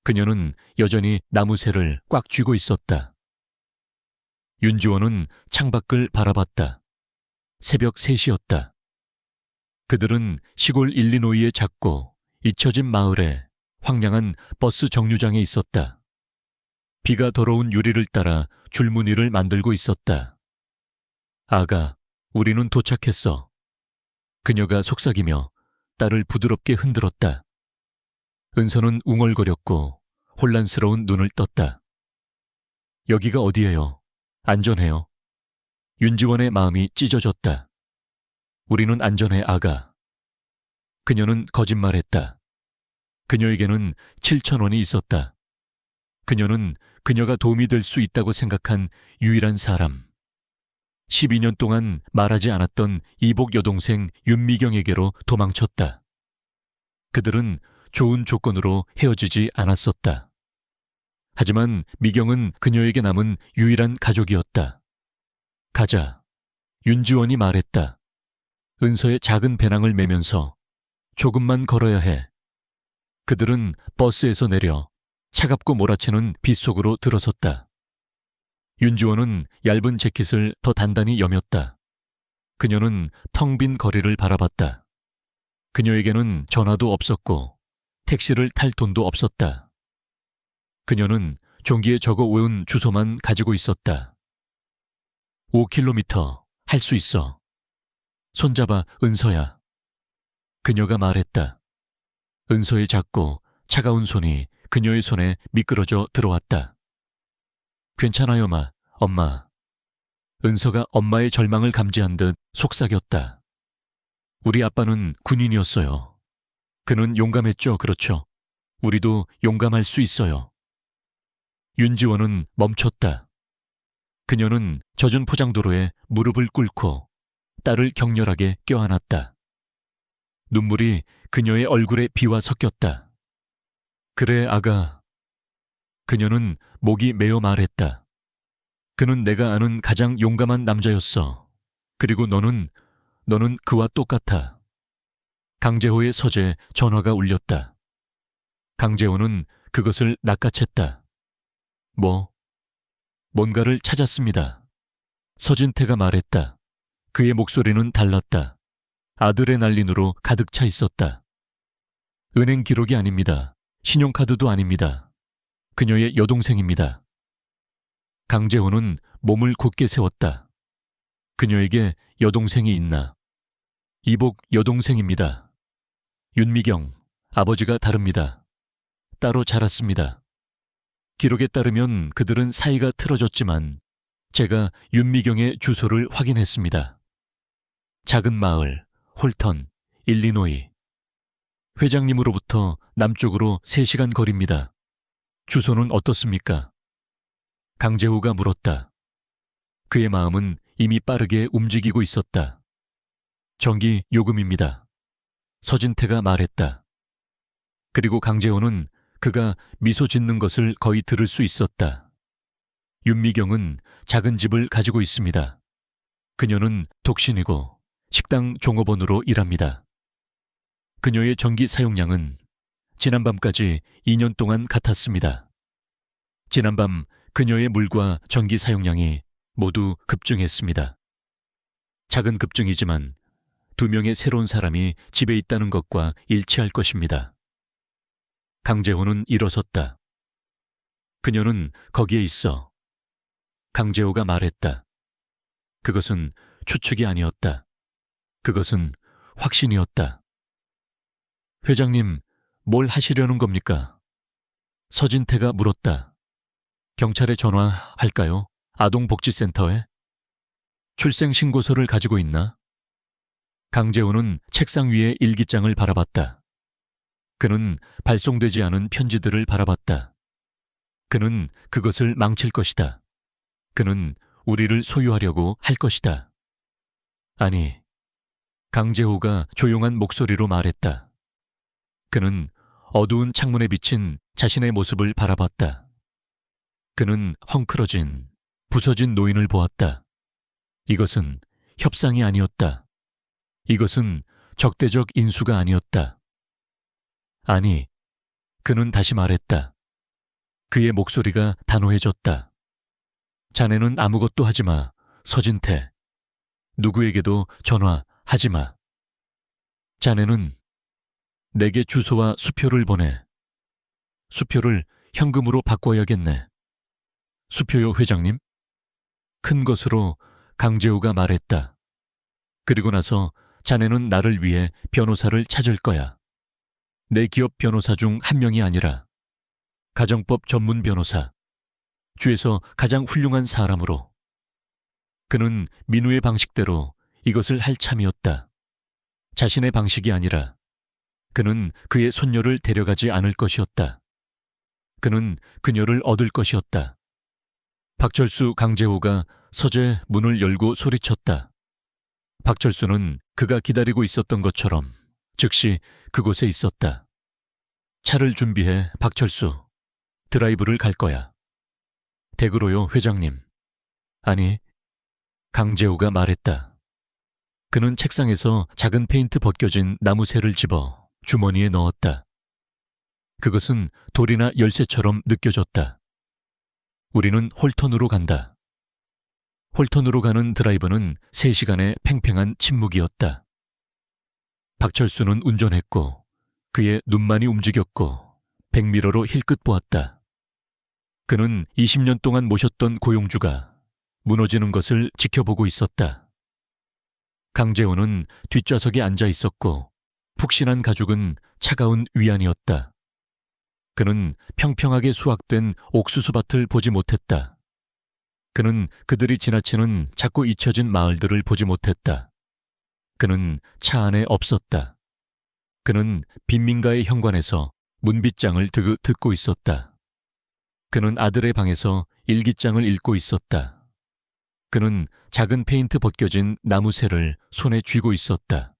그녀는 여전히 나무새를 꽉 쥐고 있었다. 윤지원은 창밖을 바라봤다. 새벽 3시였다. 그들은 시골 일리노이의 작고 잊혀진 마을에 황량한 버스 정류장에 있었다. 비가 더러운 유리를 따라 줄무늬를 만들고 있었다. 아가, 우리는 도착했어. 그녀가 속삭이며 딸을 부드럽게 흔들었다. 은서는 웅얼거렸고 혼란스러운 눈을 떴다. 여기가 어디예요? 안전해요. 윤지원의 마음이 찢어졌다. 우리는 안전해, 아가. 그녀는 거짓말했다. 그녀에게는 7,000원이 있었다. 그녀는 그녀가 도움이 될 수 있다고 생각한 유일한 사람. 12년 동안 말하지 않았던 이복 여동생 윤미경에게로 도망쳤다. 그들은 좋은 조건으로 헤어지지 않았었다. 하지만 미경은 그녀에게 남은 유일한 가족이었다. 가자. 윤지원이 말했다. 은서의 작은 배낭을 메면서 조금만 걸어야 해. 그들은 버스에서 내려 차갑고 몰아치는 빗속으로 들어섰다. 윤지원은 얇은 재킷을 더 단단히 여몄다. 그녀는 텅 빈 거리를 바라봤다. 그녀에게는 전화도 없었고 택시를 탈 돈도 없었다. 그녀는 종기에 적어 외운 주소만 가지고 있었다. 5km 할 수 있어. 손잡아, 은서야. 그녀가 말했다. 은서의 작고 차가운 손이 그녀의 손에 미끄러져 들어왔다. 괜찮아요, 엄마. 은서가 엄마의 절망을 감지한 듯 속삭였다. 우리 아빠는 군인이었어요. 그는 용감했죠, 그렇죠? 우리도 용감할 수 있어요. 윤지원은 멈췄다. 그녀는 젖은 포장도로에 무릎을 꿇고 딸을 격렬하게 껴안았다. 눈물이 그녀의 얼굴에 비와 섞였다. 그래, 아가. 그녀는 목이 메어 말했다. 그는 내가 아는 가장 용감한 남자였어. 그리고 너는 그와 똑같아. 강재호의 서재에 전화가 울렸다. 강재호는 그것을 낚아챘다. 뭔가를 찾았습니다. 서진태가 말했다. 그의 목소리는 달랐다. 아드레날린으로 가득 차 있었다. 은행 기록이 아닙니다. 신용카드도 아닙니다. 그녀의 여동생입니다. 강재호는 몸을 굳게 세웠다. 그녀에게 여동생이 있나? 이복 여동생입니다. 윤미경, 아버지가 다릅니다. 따로 자랐습니다. 기록에 따르면 그들은 사이가 틀어졌지만 제가 윤미경의 주소를 확인했습니다. 작은 마을, 홀턴, 일리노이. 회장님으로부터 남쪽으로 3시간 거리입니다. 주소는 어떻습니까? 강재호가 물었다. 그의 마음은 이미 빠르게 움직이고 있었다. 전기 요금입니다. 서진태가 말했다. 그리고 강재호는 그가 미소 짓는 것을 거의 들을 수 있었다. 윤미경은 작은 집을 가지고 있습니다. 그녀는 독신이고 식당 종업원으로 일합니다. 그녀의 전기 사용량은 지난밤까지 2년 동안 같았습니다. 지난밤 그녀의 물과 전기 사용량이 모두 급증했습니다. 작은 급증이지만 2명의 새로운 사람이 집에 있다는 것과 일치할 것입니다. 강재호는 일어섰다. 그녀는 거기에 있어. 강재호가 말했다. 그것은 추측이 아니었다. 그것은 확신이었다. 회장님, 뭘 하시려는 겁니까? 서진태가 물었다. 경찰에 전화할까요? 아동복지센터에? 출생신고서를 가지고 있나? 강재호는 책상 위의 일기장을 바라봤다. 그는 발송되지 않은 편지들을 바라봤다. 그는 그것을 망칠 것이다. 그는 우리를 소유하려고 할 것이다. 아니, 강재호가 조용한 목소리로 말했다. 그는 어두운 창문에 비친 자신의 모습을 바라봤다. 그는 헝클어진, 부서진 노인을 보았다. 이것은 협상이 아니었다. 이것은 적대적 인수가 아니었다. 아니, 그는 다시 말했다. 그의 목소리가 단호해졌다. 자네는 아무것도 하지 마, 서진태. 누구에게도 전화하지 마. 자네는 내게 주소와 수표를 보내. 수표를 현금으로 바꿔야겠네. 수표요, 회장님? 큰 것으로 강재호가 말했다. 그리고 나서 자네는 나를 위해 변호사를 찾을 거야. 내 기업 변호사 중 한 명이 아니라 가정법 전문 변호사, 주에서 가장 훌륭한 사람으로. 그는 민우의 방식대로 이것을 할 참이었다. 자신의 방식이 아니라 그는 그의 손녀를 데려가지 않을 것이었다. 그는 그녀를 얻을 것이었다. 박철수, 강재호가 서재 문을 열고 소리쳤다. 박철수는 그가 기다리고 있었던 것처럼 즉시 그곳에 있었다. 차를 준비해, 박철수. 드라이브를 갈 거야. 댁으로요, 회장님. 아니, 강재호가 말했다. 그는 책상에서 작은 페인트 벗겨진 나무새를 집어 주머니에 넣었다. 그것은 돌이나 열쇠처럼 느껴졌다. 우리는 홀턴으로 간다. 홀턴으로 가는 드라이버는 3시간의 팽팽한 침묵이었다. 박철수는 운전했고 그의 눈만이 움직였고 백미러로 힐끗 보았다. 그는 20년 동안 모셨던 고용주가 무너지는 것을 지켜보고 있었다. 강재호는 뒷좌석에 앉아 있었고 푹신한 가죽은 차가운 위안이었다. 그는 평평하게 수확된 옥수수밭을 보지 못했다. 그는 그들이 지나치는 작고 잊혀진 마을들을 보지 못했다. 그는 차 안에 없었다. 그는 빈민가의 현관에서 문빗장을 듣고 있었다. 그는 아들의 방에서 일기장을 읽고 있었다. 그는 작은 페인트 벗겨진 나무새를 손에 쥐고 있었다.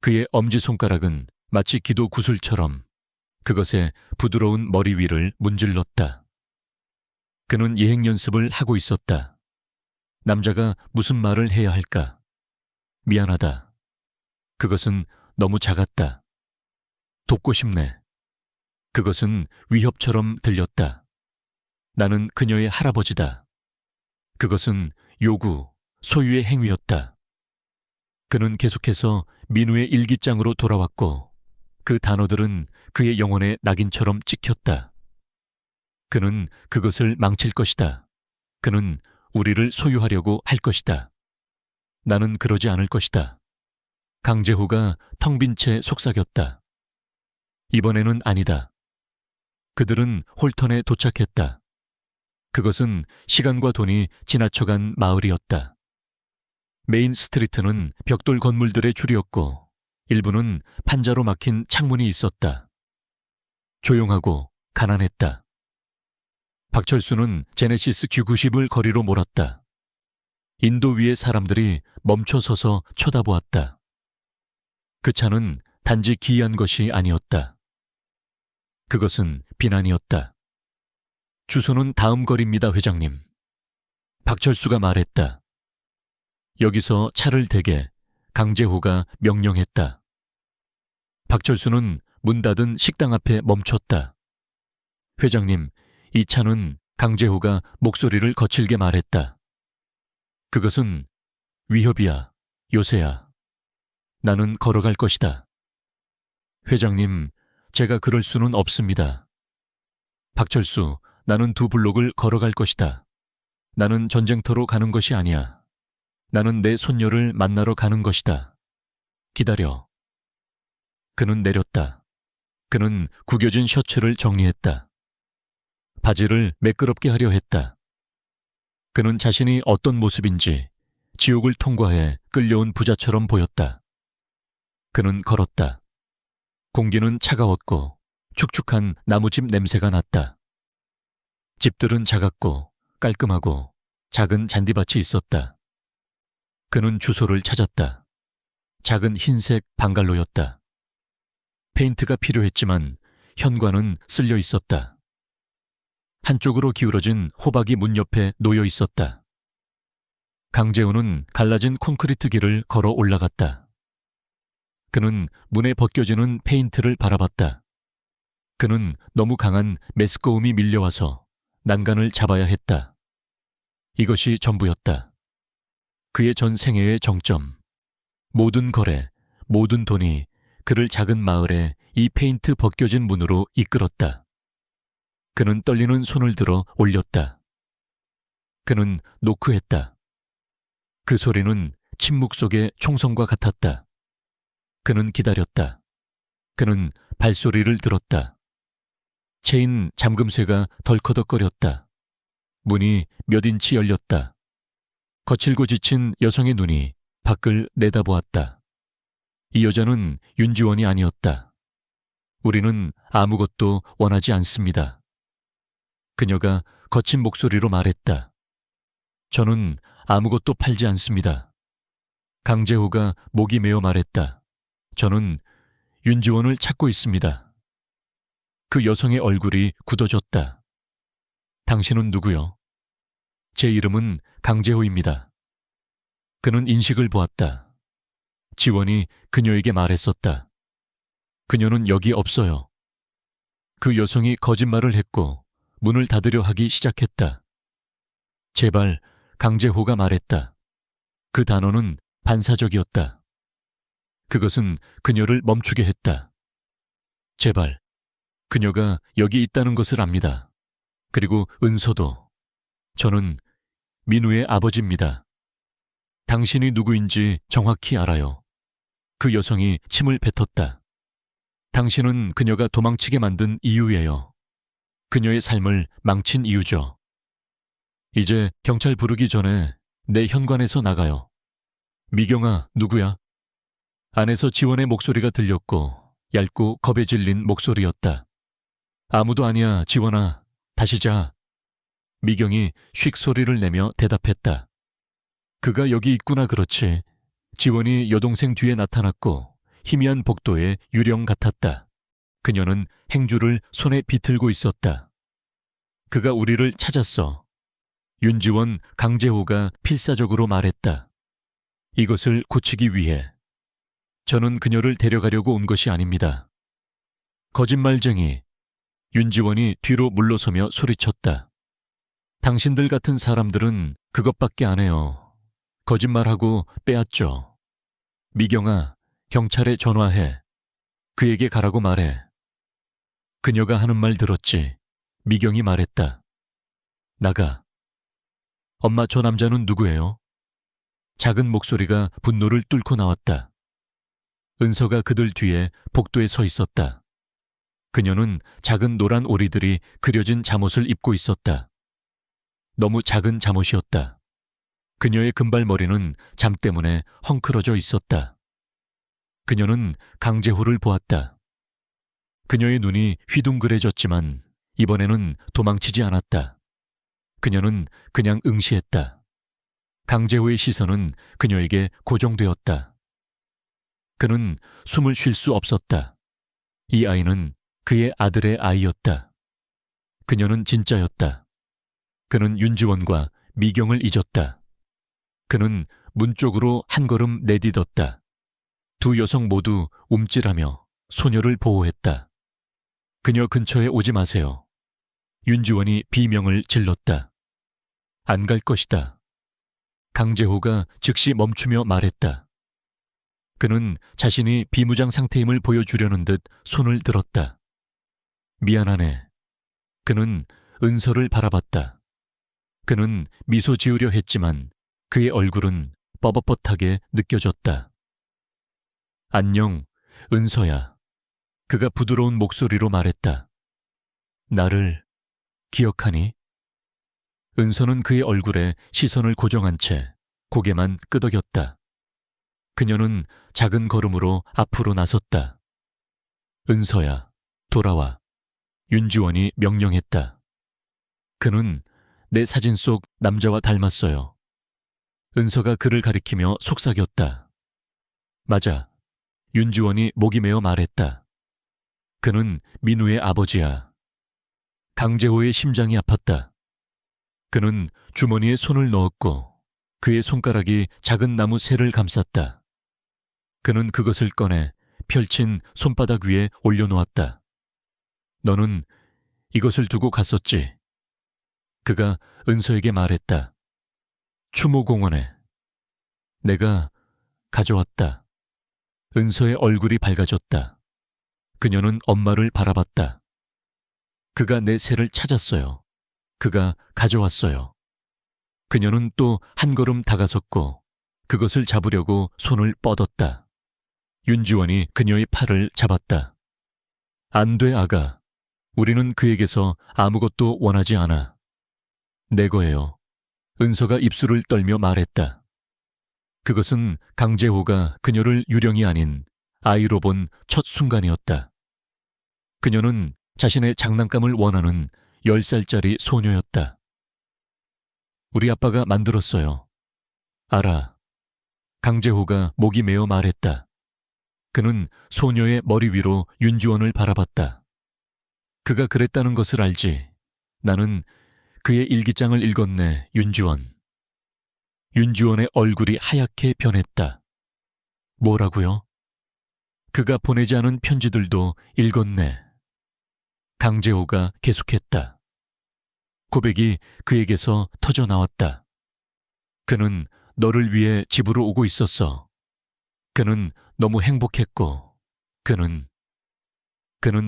그의 엄지손가락은 마치 기도 구슬처럼 그것의 부드러운 머리 위를 문질렀다. 그는 예행 연습을 하고 있었다. 남자가 무슨 말을 해야 할까? 미안하다. 그것은 너무 작았다. 돕고 싶네. 그것은 위협처럼 들렸다. 나는 그녀의 할아버지다. 그것은 요구, 소유의 행위였다. 그는 계속해서 민우의 일기장으로 돌아왔고 그 단어들은 그의 영혼에 낙인처럼 찍혔다. 그는 그것을 망칠 것이다. 그는 우리를 소유하려고 할 것이다. 나는 그러지 않을 것이다. 강재호가 텅 빈 채 속삭였다. 이번에는 아니다. 그들은 홀턴에 도착했다. 그것은 시간과 돈이 지나쳐간 마을이었다. 메인 스트리트는 벽돌 건물들의 줄이었고 일부는 판자로 막힌 창문이 있었다. 조용하고 가난했다. 박철수는 제네시스 Q90을 거리로 몰았다. 인도 위의 사람들이 멈춰 서서 쳐다보았다. 그 차는 단지 기이한 것이 아니었다. 그것은 비난이었다. 주소는 다음 거리입니다, 회장님. 박철수가 말했다. 여기서 차를 대게 강재호가 명령했다. 박철수는 문 닫은 식당 앞에 멈췄다. 회장님, 이 차는 강재호가 목소리를 거칠게 말했다. 그것은 위협이야, 요새야. 나는 걸어갈 것이다. 회장님, 제가 그럴 수는 없습니다. 박철수, 나는 2블록을 걸어갈 것이다. 나는 전쟁터로 가는 것이 아니야. 나는 내 손녀를 만나러 가는 것이다. 기다려. 그는 내렸다. 그는 구겨진 셔츠를 정리했다. 바지를 매끄럽게 하려 했다. 그는 자신이 어떤 모습인지 지옥을 통과해 끌려온 부자처럼 보였다. 그는 걸었다. 공기는 차가웠고 축축한 나무집 냄새가 났다. 집들은 작았고 깔끔하고 작은 잔디밭이 있었다. 그는 주소를 찾았다. 작은 흰색 방갈로였다. 페인트가 필요했지만 현관은 쓸려 있었다. 한쪽으로 기울어진 호박이 문 옆에 놓여 있었다. 강재호는 갈라진 콘크리트 길을 걸어 올라갔다. 그는 문에 벗겨지는 페인트를 바라봤다. 그는 너무 강한 메스꺼움이 밀려와서 난간을 잡아야 했다. 이것이 전부였다. 그의 전 생애의 정점. 모든 거래, 모든 돈이 그를 작은 마을에 이 페인트 벗겨진 문으로 이끌었다. 그는 떨리는 손을 들어 올렸다. 그는 노크했다. 그 소리는 침묵 속의 총성과 같았다. 그는 기다렸다. 그는 발소리를 들었다. 체인 잠금쇠가 덜커덕거렸다. 문이 몇 인치 열렸다. 거칠고 지친 여성의 눈이 밖을 내다보았다. 이 여자는 윤지원이 아니었다. 우리는 아무것도 원하지 않습니다. 그녀가 거친 목소리로 말했다. 저는 아무것도 팔지 않습니다. 강재호가 목이 메어 말했다. 저는 윤지원을 찾고 있습니다. 그 여성의 얼굴이 굳어졌다. 당신은 누구요? 제 이름은 강재호입니다. 그는 인식을 보았다. 지원이 그녀에게 말했었다. 그녀는 여기 없어요. 그 여성이 거짓말을 했고 문을 닫으려 하기 시작했다. 제발, 강재호가 말했다. 그 단어는 반사적이었다. 그것은 그녀를 멈추게 했다. 제발, 그녀가 여기 있다는 것을 압니다. 그리고 은서도. 저는 민우의 아버지입니다. 당신이 누구인지 정확히 알아요. 그 여성이 침을 뱉었다. 당신은 그녀가 도망치게 만든 이유예요. 그녀의 삶을 망친 이유죠. 이제 경찰 부르기 전에 내 현관에서 나가요. 미경아, 누구야? 안에서 지원의 목소리가 들렸고 얇고 겁에 질린 목소리였다. 아무도 아니야, 지원아. 다시 자. 미경이 쉭 소리를 내며 대답했다. 그가 여기 있구나. 그렇지. 지원이 여동생 뒤에 나타났고 희미한 복도의 유령 같았다. 그녀는 행주를 손에 비틀고 있었다. 그가 우리를 찾았어. 윤지원, 강재호가 필사적으로 말했다. 이것을 고치기 위해. 저는 그녀를 데려가려고 온 것이 아닙니다. 거짓말쟁이. 윤지원이 뒤로 물러서며 소리쳤다. 당신들 같은 사람들은 그것밖에 안 해요. 거짓말하고 빼앗죠. 미경아, 경찰에 전화해. 그에게 가라고 말해. 그녀가 하는 말 들었지. 미경이 말했다. 나가. 엄마, 저 남자는 누구예요? 작은 목소리가 분노를 뚫고 나왔다. 은서가 그들 뒤에 복도에 서 있었다. 그녀는 작은 노란 오리들이 그려진 잠옷을 입고 있었다. 너무 작은 잠옷이었다. 그녀의 금발머리는 잠 때문에 헝클어져 있었다. 그녀는 강재호를 보았다. 그녀의 눈이 휘둥그레졌지만 이번에는 도망치지 않았다. 그녀는 그냥 응시했다. 강재호의 시선은 그녀에게 고정되었다. 그는 숨을 쉴 수 없었다. 이 아이는 그의 아들의 아이였다. 그녀는 진짜였다. 그는 윤지원과 미경을 잊었다. 그는 문 쪽으로 한 걸음 내딛었다. 두 여성 모두 움찔하며 소녀를 보호했다. 그녀 근처에 오지 마세요. 윤지원이 비명을 질렀다. 안 갈 것이다. 강재호가 즉시 멈추며 말했다. 그는 자신이 비무장 상태임을 보여주려는 듯 손을 들었다. 미안하네. 그는 은서를 바라봤다. 그는 미소 지으려 했지만 그의 얼굴은 뻣뻣하게 느껴졌다. 안녕, 은서야. 그가 부드러운 목소리로 말했다. 나를 기억하니? 은서는 그의 얼굴에 시선을 고정한 채 고개만 끄덕였다. 그녀는 작은 걸음으로 앞으로 나섰다. 은서야, 돌아와. 윤지원이 명령했다. 그는 내 사진 속 남자와 닮았어요. 은서가 그를 가리키며 속삭였다. 맞아. 윤지원이 목이 메어 말했다. 그는 민우의 아버지야. 강재호의 심장이 아팠다. 그는 주머니에 손을 넣었고 그의 손가락이 작은 나무 새를 감쌌다. 그는 그것을 꺼내 펼친 손바닥 위에 올려놓았다. 너는 이것을 두고 갔었지. 그가 은서에게 말했다. 추모공원에. 내가 가져왔다. 은서의 얼굴이 밝아졌다. 그녀는 엄마를 바라봤다. 그가 내 새를 찾았어요. 그가 가져왔어요. 그녀는 또 한 걸음 다가섰고 그것을 잡으려고 손을 뻗었다. 윤지원이 그녀의 팔을 잡았다. 안 돼, 아가. 우리는 그에게서 아무것도 원하지 않아. 내 거예요. 은서가 입술을 떨며 말했다. 그것은 강재호가 그녀를 유령이 아닌 아이로 본 첫 순간이었다. 그녀는 자신의 장난감을 원하는 10살짜리 소녀였다. 우리 아빠가 만들었어요. 알아. 강재호가 목이 메어 말했다. 그는 소녀의 머리 위로 윤주원을 바라봤다. 그가 그랬다는 것을 알지. 나는 그의 일기장을 읽었네, 윤주원. 윤주원의 얼굴이 하얗게 변했다. 뭐라고요? 그가 보내지 않은 편지들도 읽었네. 강재호가 계속했다. 고백이 그에게서 터져 나왔다. 그는 너를 위해 집으로 오고 있었어. 그는 너무 행복했고, 그는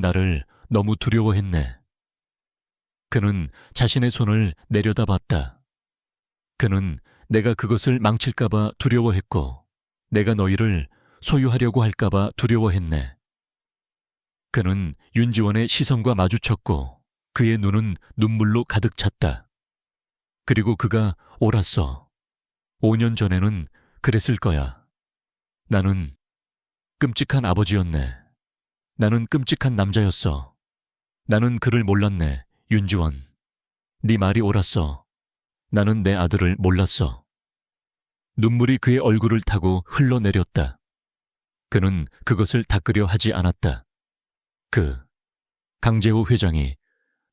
나를 너무 두려워했네. 그는 자신의 손을 내려다봤다. 그는 내가 그것을 망칠까봐 두려워했고, 내가 너희를 소유하려고 할까봐 두려워했네. 그는 윤지원의 시선과 마주쳤고 그의 눈은 눈물로 가득 찼다. 그리고 그가 옳았어. 5년 전에는 그랬을 거야. 나는 끔찍한 아버지였네. 나는 끔찍한 남자였어. 나는 그를 몰랐네, 윤지원. 네 말이 옳았어. 나는 내 아들을 몰랐어. 눈물이 그의 얼굴을 타고 흘러내렸다. 그는 그것을 닦으려 하지 않았다. 강재호 회장이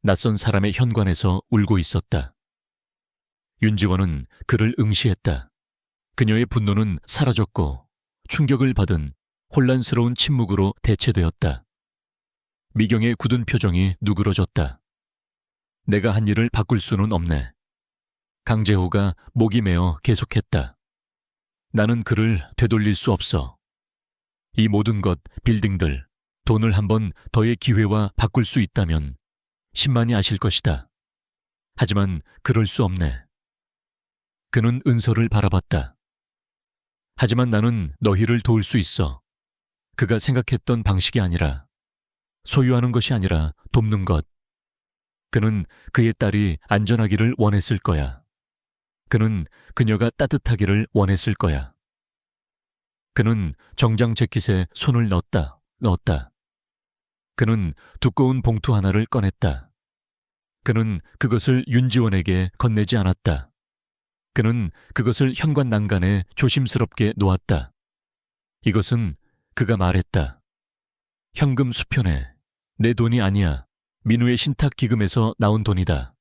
낯선 사람의 현관에서 울고 있었다. 윤지원은 그를 응시했다. 그녀의 분노는 사라졌고 충격을 받은 혼란스러운 침묵으로 대체되었다. 미경의 굳은 표정이 누그러졌다. 내가 한 일을 바꿀 수는 없네. 강재호가 목이 메어 계속했다. 나는 그를 되돌릴 수 없어. 이 모든 것, 빌딩들, 돈을 한 번 더의 기회와 바꿀 수 있다면 10만이 아실 것이다. 하지만 그럴 수 없네. 그는 은서를 바라봤다. 하지만 나는 너희를 도울 수 있어. 그가 생각했던 방식이 아니라, 소유하는 것이 아니라 돕는 것. 그는 그의 딸이 안전하기를 원했을 거야. 그는 그녀가 따뜻하기를 원했을 거야. 그는 정장 재킷에 손을 넣었다. 그는 두꺼운 봉투 하나를 꺼냈다. 그는 그것을 윤지원에게 건네지 않았다. 그는 그것을 현관 난간에 조심스럽게 놓았다. 이것은 그가 말했다. 현금 수표네. 내 돈이 아니야. 민우의 신탁 기금에서 나온 돈이다.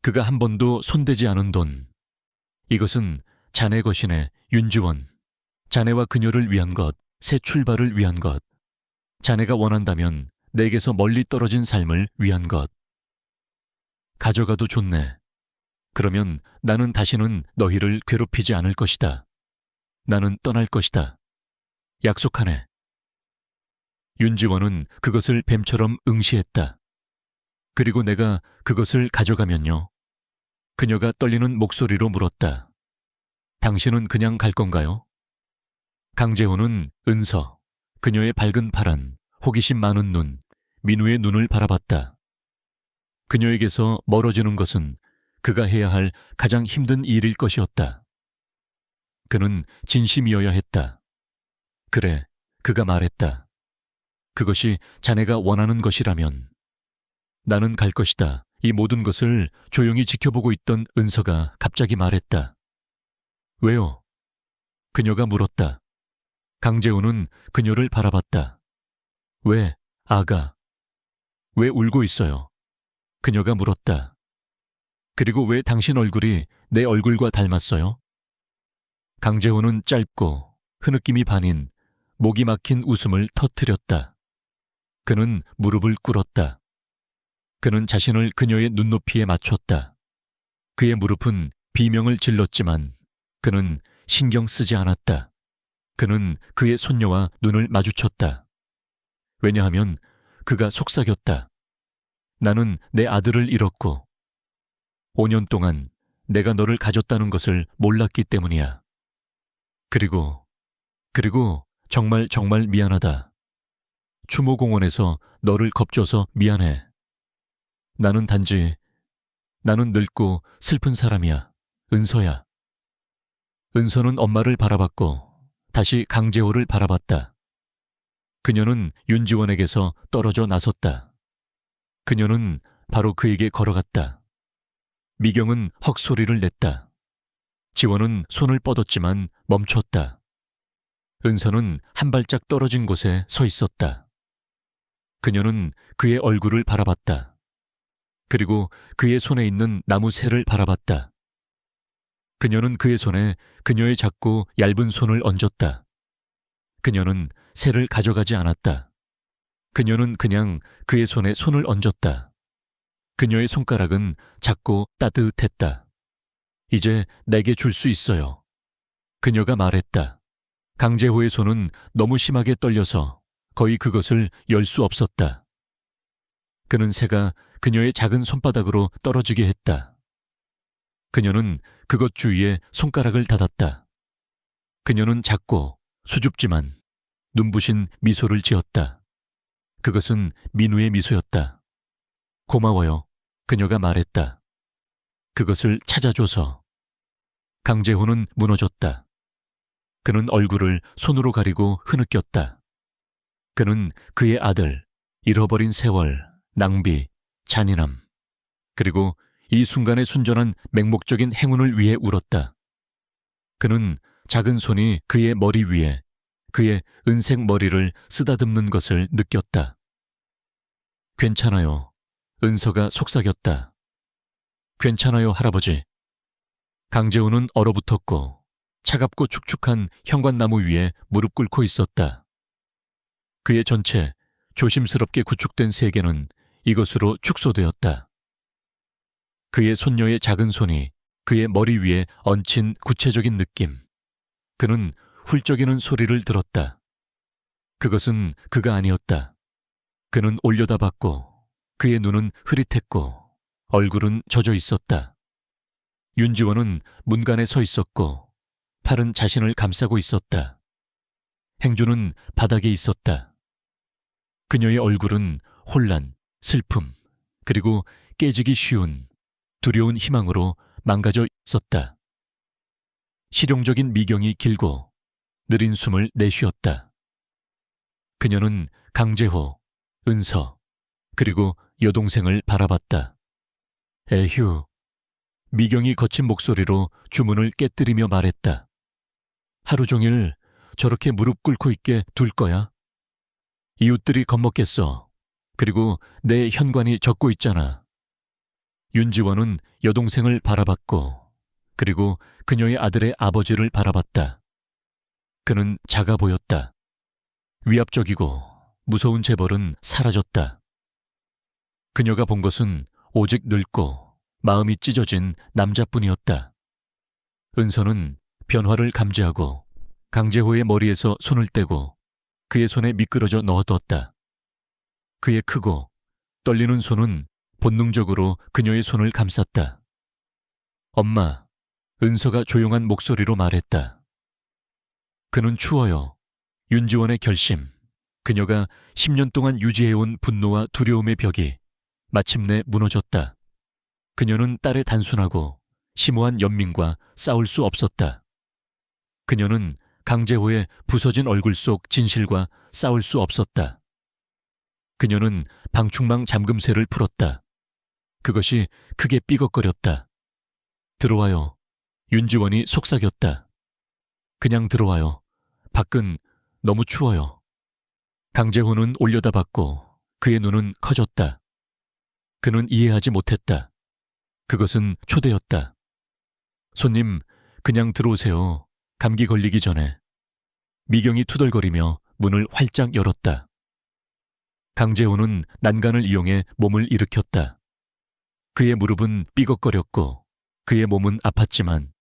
그가 한 번도 손대지 않은 돈. 이것은 자네 것이네, 윤지원. 자네와 그녀를 위한 것, 새 출발을 위한 것. 자네가 원한다면 내게서 멀리 떨어진 삶을 위한 것. 가져가도 좋네. 그러면 나는 다시는 너희를 괴롭히지 않을 것이다. 나는 떠날 것이다. 약속하네. 윤지원은 그것을 뱀처럼 응시했다. 그리고 내가 그것을 가져가면요. 그녀가 떨리는 목소리로 물었다. 당신은 그냥 갈 건가요? 강재호는 은서, 그녀의 밝은 파란, 호기심 많은 눈, 민우의 눈을 바라봤다. 그녀에게서 멀어지는 것은 그가 해야 할 가장 힘든 일일 것이었다. 그는 진심이어야 했다. 그래, 그가 말했다. 그것이 자네가 원하는 것이라면. 나는 갈 것이다. 이 모든 것을 조용히 지켜보고 있던 은서가 갑자기 말했다. 왜요? 그녀가 물었다. 강재호는 그녀를 바라봤다. 왜, 아가? 왜 울고 있어요? 그녀가 물었다. 그리고 왜 당신 얼굴이 내 얼굴과 닮았어요? 강재호는 짧고 흐느낌이 반인 목이 막힌 웃음을 터뜨렸다. 그는 무릎을 꿇었다. 그는 자신을 그녀의 눈높이에 맞췄다. 그의 무릎은 비명을 질렀지만 그는 신경 쓰지 않았다. 그는 그의 손녀와 눈을 마주쳤다. 왜냐하면 그가 속삭였다. 나는 내 아들을 잃었고 5년 동안 내가 너를 가졌다는 것을 몰랐기 때문이야. 그리고 정말 미안하다. 추모공원에서 너를 겁줘서 미안해. 나는 늙고 슬픈 사람이야. 은서야. 은서는 엄마를 바라봤고 다시 강재호를 바라봤다. 그녀는 윤지원에게서 떨어져 나섰다. 그녀는 바로 그에게 걸어갔다. 미경은 헉소리를 냈다. 지원은 손을 뻗었지만 멈췄다. 은서는 한 발짝 떨어진 곳에 서 있었다. 그녀는 그의 얼굴을 바라봤다. 그리고 그의 손에 있는 나무 새를 바라봤다. 그녀는 그의 손에 그녀의 작고 얇은 손을 얹었다. 그녀는 새를 가져가지 않았다. 그녀는 그냥 그의 손에 손을 얹었다. 그녀의 손가락은 작고 따뜻했다. 이제 내게 줄 수 있어요. 그녀가 말했다. 강재호의 손은 너무 심하게 떨려서 거의 그것을 열 수 없었다. 그는 새가 그녀의 작은 손바닥으로 떨어지게 했다. 그녀는 그것 주위에 손가락을 닫았다. 그녀는 작고 수줍지만 눈부신 미소를 지었다. 그것은 민우의 미소였다. 고마워요. 그녀가 말했다. 그것을 찾아줘서. 강재호는 무너졌다. 그는 얼굴을 손으로 가리고 흐느꼈다. 그는 그의 아들, 잃어버린 세월, 낭비, 잔인함, 그리고 이 순간의 순전한 맹목적인 행운을 위해 울었다. 그는 작은 손이 그의 머리 위에 그의 은색 머리를 쓰다듬는 것을 느꼈다. 괜찮아요. 은서가 속삭였다. 괜찮아요, 할아버지. 강재우는 얼어붙었고 차갑고 축축한 현관나무 위에 무릎 꿇고 있었다. 그의 전체 조심스럽게 구축된 세계는 이것으로 축소되었다. 그의 손녀의 작은 손이 그의 머리 위에 얹힌 구체적인 느낌. 그는 훌쩍이는 소리를 들었다. 그것은 그가 아니었다. 그는 올려다봤고 그의 눈은 흐릿했고 얼굴은 젖어 있었다. 윤지원은 문간에 서 있었고 팔은 자신을 감싸고 있었다. 행주는 바닥에 있었다. 그녀의 얼굴은 혼란, 슬픔, 그리고 깨지기 쉬운 두려운 희망으로 망가져 있었다. 실용적인 미경이 길고 느린 숨을 내쉬었다. 그녀는 강재호, 은서, 그리고 여동생을 바라봤다. 에휴. 미경이 거친 목소리로 주문을 깨뜨리며 말했다. 하루 종일 저렇게 무릎 꿇고 있게 둘 거야? 이웃들이 겁먹겠어. 그리고 내 현관이 젖고 있잖아. 윤지원은 여동생을 바라봤고 그리고 그녀의 아들의 아버지를 바라봤다. 그는 작아 보였다. 위압적이고 무서운 재벌은 사라졌다. 그녀가 본 것은 오직 늙고 마음이 찢어진 남자뿐이었다. 은서는 변화를 감지하고 강재호의 머리에서 손을 떼고 그의 손에 미끄러져 넣어뒀다. 그의 크고 떨리는 손은 본능적으로 그녀의 손을 감쌌다. 엄마, 은서가 조용한 목소리로 말했다. 그는 추워요. 윤지원의 결심, 그녀가 10년 동안 유지해온 분노와 두려움의 벽이 마침내 무너졌다. 그녀는 딸의 단순하고 심오한 연민과 싸울 수 없었다. 그녀는 강재호의 부서진 얼굴 속 진실과 싸울 수 없었다. 그녀는 방충망 잠금쇠를 풀었다. 그것이 크게 삐걱거렸다. 들어와요. 윤지원이 속삭였다. 그냥 들어와요. 밖은 너무 추워요. 강재호는 올려다봤고 그의 눈은 커졌다. 그는 이해하지 못했다. 그것은 초대였다. 손님, 그냥 들어오세요. 감기 걸리기 전에. 미경이 투덜거리며 문을 활짝 열었다. 강재호는 난간을 이용해 몸을 일으켰다. 그의 무릎은 삐걱거렸고 그의 몸은 아팠지만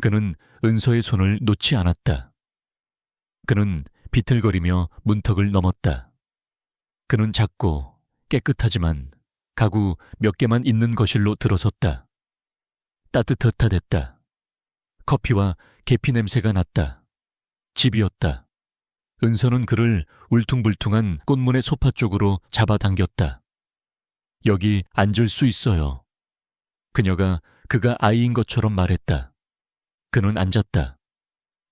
그는 은서의 손을 놓지 않았다. 그는 비틀거리며 문턱을 넘었다. 그는 작고 깨끗하지만 가구 몇 개만 있는 거실로 들어섰다. 따뜻하댔다. 커피와 계피 냄새가 났다. 집이었다. 은서는 그를 울퉁불퉁한 꽃무늬 소파 쪽으로 잡아당겼다. 여기 앉을 수 있어요. 그녀가 그가 아이인 것처럼 말했다. 그는 앉았다.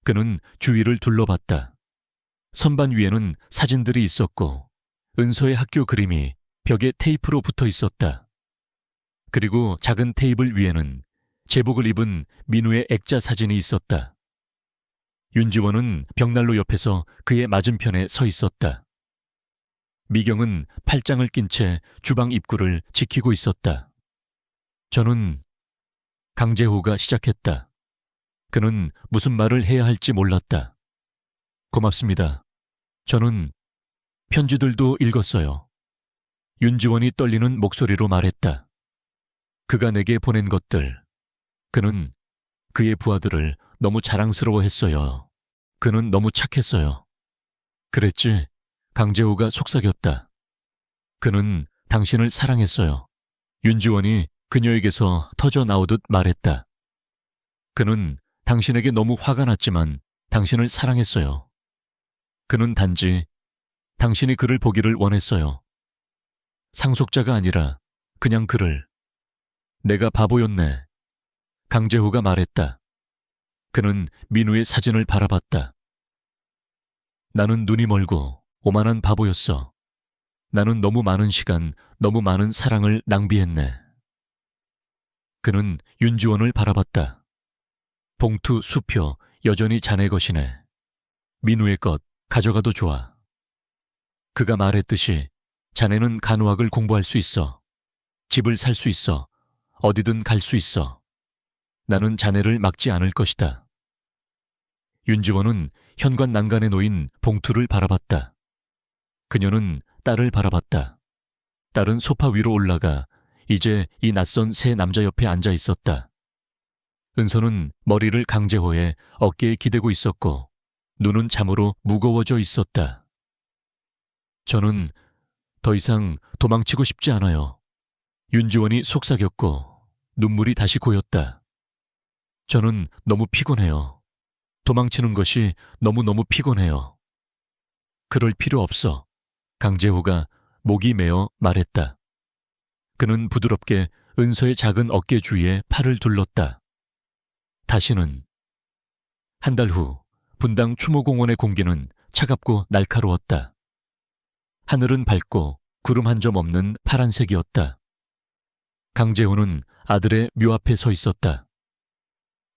그는 주위를 둘러봤다. 선반 위에는 사진들이 있었고 은서의 학교 그림이 벽에 테이프로 붙어 있었다. 그리고 작은 테이블 위에는 제복을 입은 민우의 액자 사진이 있었다. 윤지원은 벽난로 옆에서 그의 맞은편에 서 있었다. 미경은 팔짱을 낀 채 주방 입구를 지키고 있었다. 저는 강재호가 시작했다. 그는 무슨 말을 해야 할지 몰랐다. 고맙습니다. 저는 편지들도 읽었어요. 윤지원이 떨리는 목소리로 말했다. 그가 내게 보낸 것들. 그는 그의 부하들을 너무 자랑스러워했어요. 그는 너무 착했어요. 그랬지. 강재호가 속삭였다. 그는 당신을 사랑했어요. 윤지원이 그녀에게서 터져 나오듯 말했다. 그는 당신에게 너무 화가 났지만 당신을 사랑했어요. 그는 단지 당신이 그를 보기를 원했어요. 상속자가 아니라 그냥 그를. 내가 바보였네. 강재호가 말했다. 그는 민우의 사진을 바라봤다. 나는 눈이 멀고 오만한 바보였어. 나는 너무 많은 시간, 너무 많은 사랑을 낭비했네. 그는 윤지원을 바라봤다. 봉투, 수표, 여전히 자네 것이네. 민우의 것 가져가도 좋아. 그가 말했듯이 자네는 간호학을 공부할 수 있어. 집을 살 수 있어. 어디든 갈 수 있어. 나는 자네를 막지 않을 것이다. 윤지원은 현관 난간에 놓인 봉투를 바라봤다. 그녀는 딸을 바라봤다. 딸은 소파 위로 올라가 이제 이 낯선 새 남자 옆에 앉아 있었다. 은서는 머리를 강재호의 어깨에 기대고 있었고 눈은 잠으로 무거워져 있었다. 저는 더 이상 도망치고 싶지 않아요. 윤지원이 속삭였고 눈물이 다시 고였다. 저는 너무 피곤해요. 도망치는 것이 너무너무 피곤해요. 그럴 필요 없어. 강재호가 목이 메어 말했다. 그는 부드럽게 은서의 작은 어깨 주위에 팔을 둘렀다. 다시는. 한 달 후 분당 추모공원의 공기는 차갑고 날카로웠다. 하늘은 밝고 구름 한 점 없는 파란색이었다. 강재호는 아들의 묘 앞에 서 있었다.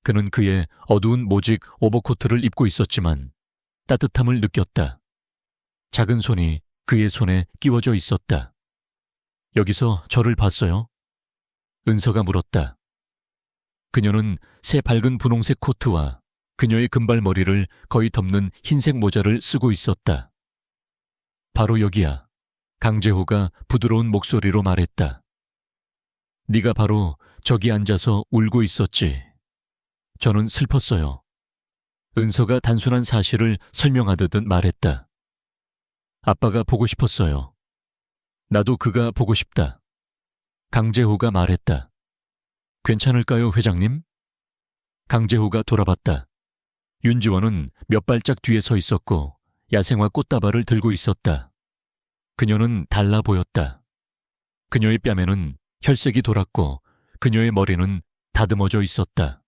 그는 그의 어두운 모직 오버코트를 입고 있었지만 따뜻함을 느꼈다. 작은 손이 그의 손에 끼워져 있었다. 여기서 저를 봤어요? 은서가 물었다. 그녀는 새 밝은 분홍색 코트와 그녀의 금발머리를 거의 덮는 흰색 모자를 쓰고 있었다. 바로 여기야. 강재호가 부드러운 목소리로 말했다. 네가 바로 저기 앉아서 울고 있었지. 저는 슬펐어요. 은서가 단순한 사실을 설명하듯 말했다. 아빠가 보고 싶었어요. 나도 그가 보고 싶다. 강재호가 말했다. 괜찮을까요, 회장님? 강재호가 돌아봤다. 윤지원은 몇 발짝 뒤에 서 있었고 야생화 꽃다발을 들고 있었다. 그녀는 달라 보였다. 그녀의 뺨에는 혈색이 돌았고 그녀의 머리는 다듬어져 있었다.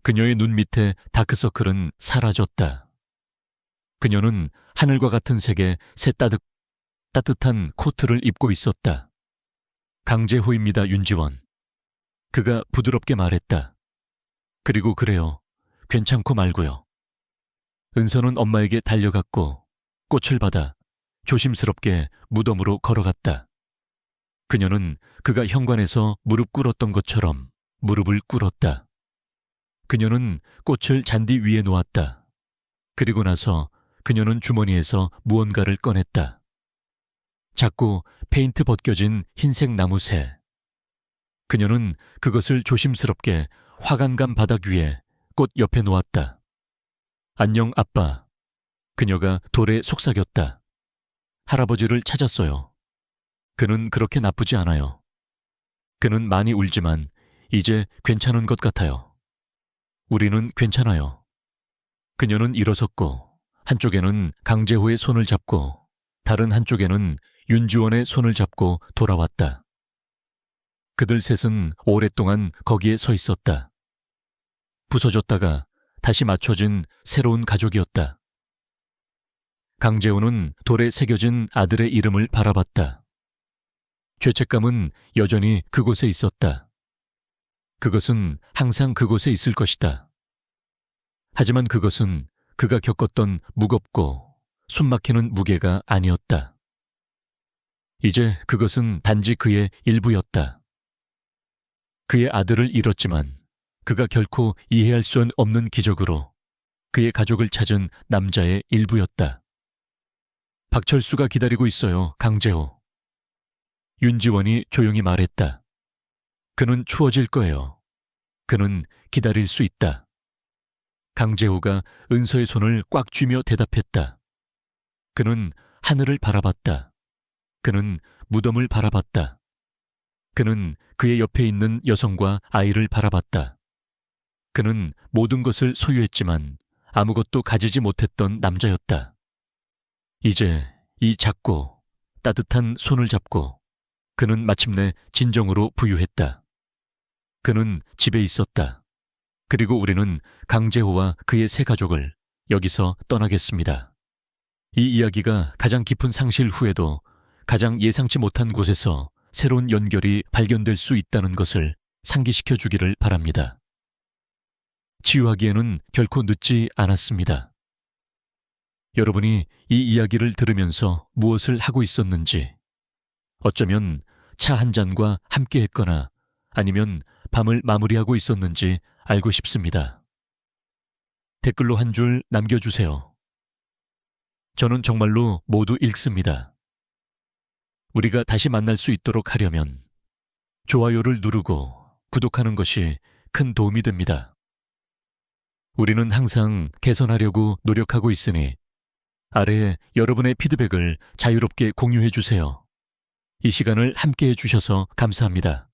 그녀의 눈 밑에 다크서클은 사라졌다. 그녀는 하늘과 같은 색의 새 따뜻한 코트를 입고 있었다. 강재호입니다, 윤지원. 그가 부드럽게 말했다. 그리고 그래요. 괜찮고 말고요. 은서는 엄마에게 달려갔고 꽃을 받아 조심스럽게 무덤으로 걸어갔다. 그녀는 그가 현관에서 무릎 꿇었던 것처럼 무릎을 꿇었다. 그녀는 꽃을 잔디 위에 놓았다. 그리고 나서 그녀는 주머니에서 무언가를 꺼냈다. 작고 페인트 벗겨진 흰색 나무새. 그녀는 그것을 조심스럽게 화관감 바닥 위에 꽃 옆에 놓았다. 안녕, 아빠. 그녀가 돌에 속삭였다. 할아버지를 찾았어요. 그는 그렇게 나쁘지 않아요. 그는 많이 울지만 이제 괜찮은 것 같아요. 우리는 괜찮아요. 그녀는 일어섰고 한쪽에는 강재호의 손을 잡고 다른 한쪽에는 윤지원의 손을 잡고 돌아왔다. 그들 셋은 오랫동안 거기에 서 있었다. 부서졌다가 다시 맞춰진 새로운 가족이었다. 강재호는 돌에 새겨진 아들의 이름을 바라봤다. 죄책감은 여전히 그곳에 있었다. 그것은 항상 그곳에 있을 것이다. 하지만 그것은 그가 겪었던 무겁고 숨막히는 무게가 아니었다. 이제 그것은 단지 그의 일부였다. 그의 아들을 잃었지만 그가 결코 이해할 수 없는 기적으로 그의 가족을 찾은 남자의 일부였다. 박철수가 기다리고 있어요, 강재호. 윤지원이 조용히 말했다. 그는 추워질 거예요. 그는 기다릴 수 있다. 강재호가 은서의 손을 꽉 쥐며 대답했다. 그는 하늘을 바라봤다. 그는 무덤을 바라봤다. 그는 그의 옆에 있는 여성과 아이를 바라봤다. 그는 모든 것을 소유했지만 아무것도 가지지 못했던 남자였다. 이제 이 작고 따뜻한 손을 잡고 그는 마침내 진정으로 부유했다. 그는 집에 있었다. 그리고 우리는 강재호와 그의 세 가족을 여기서 떠나겠습니다. 이 이야기가 가장 깊은 상실 후에도 가장 예상치 못한 곳에서 새로운 연결이 발견될 수 있다는 것을 상기시켜 주기를 바랍니다. 치유하기에는 결코 늦지 않았습니다. 여러분이 이 이야기를 들으면서 무엇을 하고 있었는지, 어쩌면 차 한 잔과 함께 했거나 아니면 밤을 마무리하고 있었는지 알고 싶습니다. 댓글로 한 줄 남겨주세요. 저는 정말로 모두 읽습니다. 우리가 다시 만날 수 있도록 하려면 좋아요를 누르고 구독하는 것이 큰 도움이 됩니다. 우리는 항상 개선하려고 노력하고 있으니 아래에 여러분의 피드백을 자유롭게 공유해 주세요. 이 시간을 함께 해주셔서 감사합니다.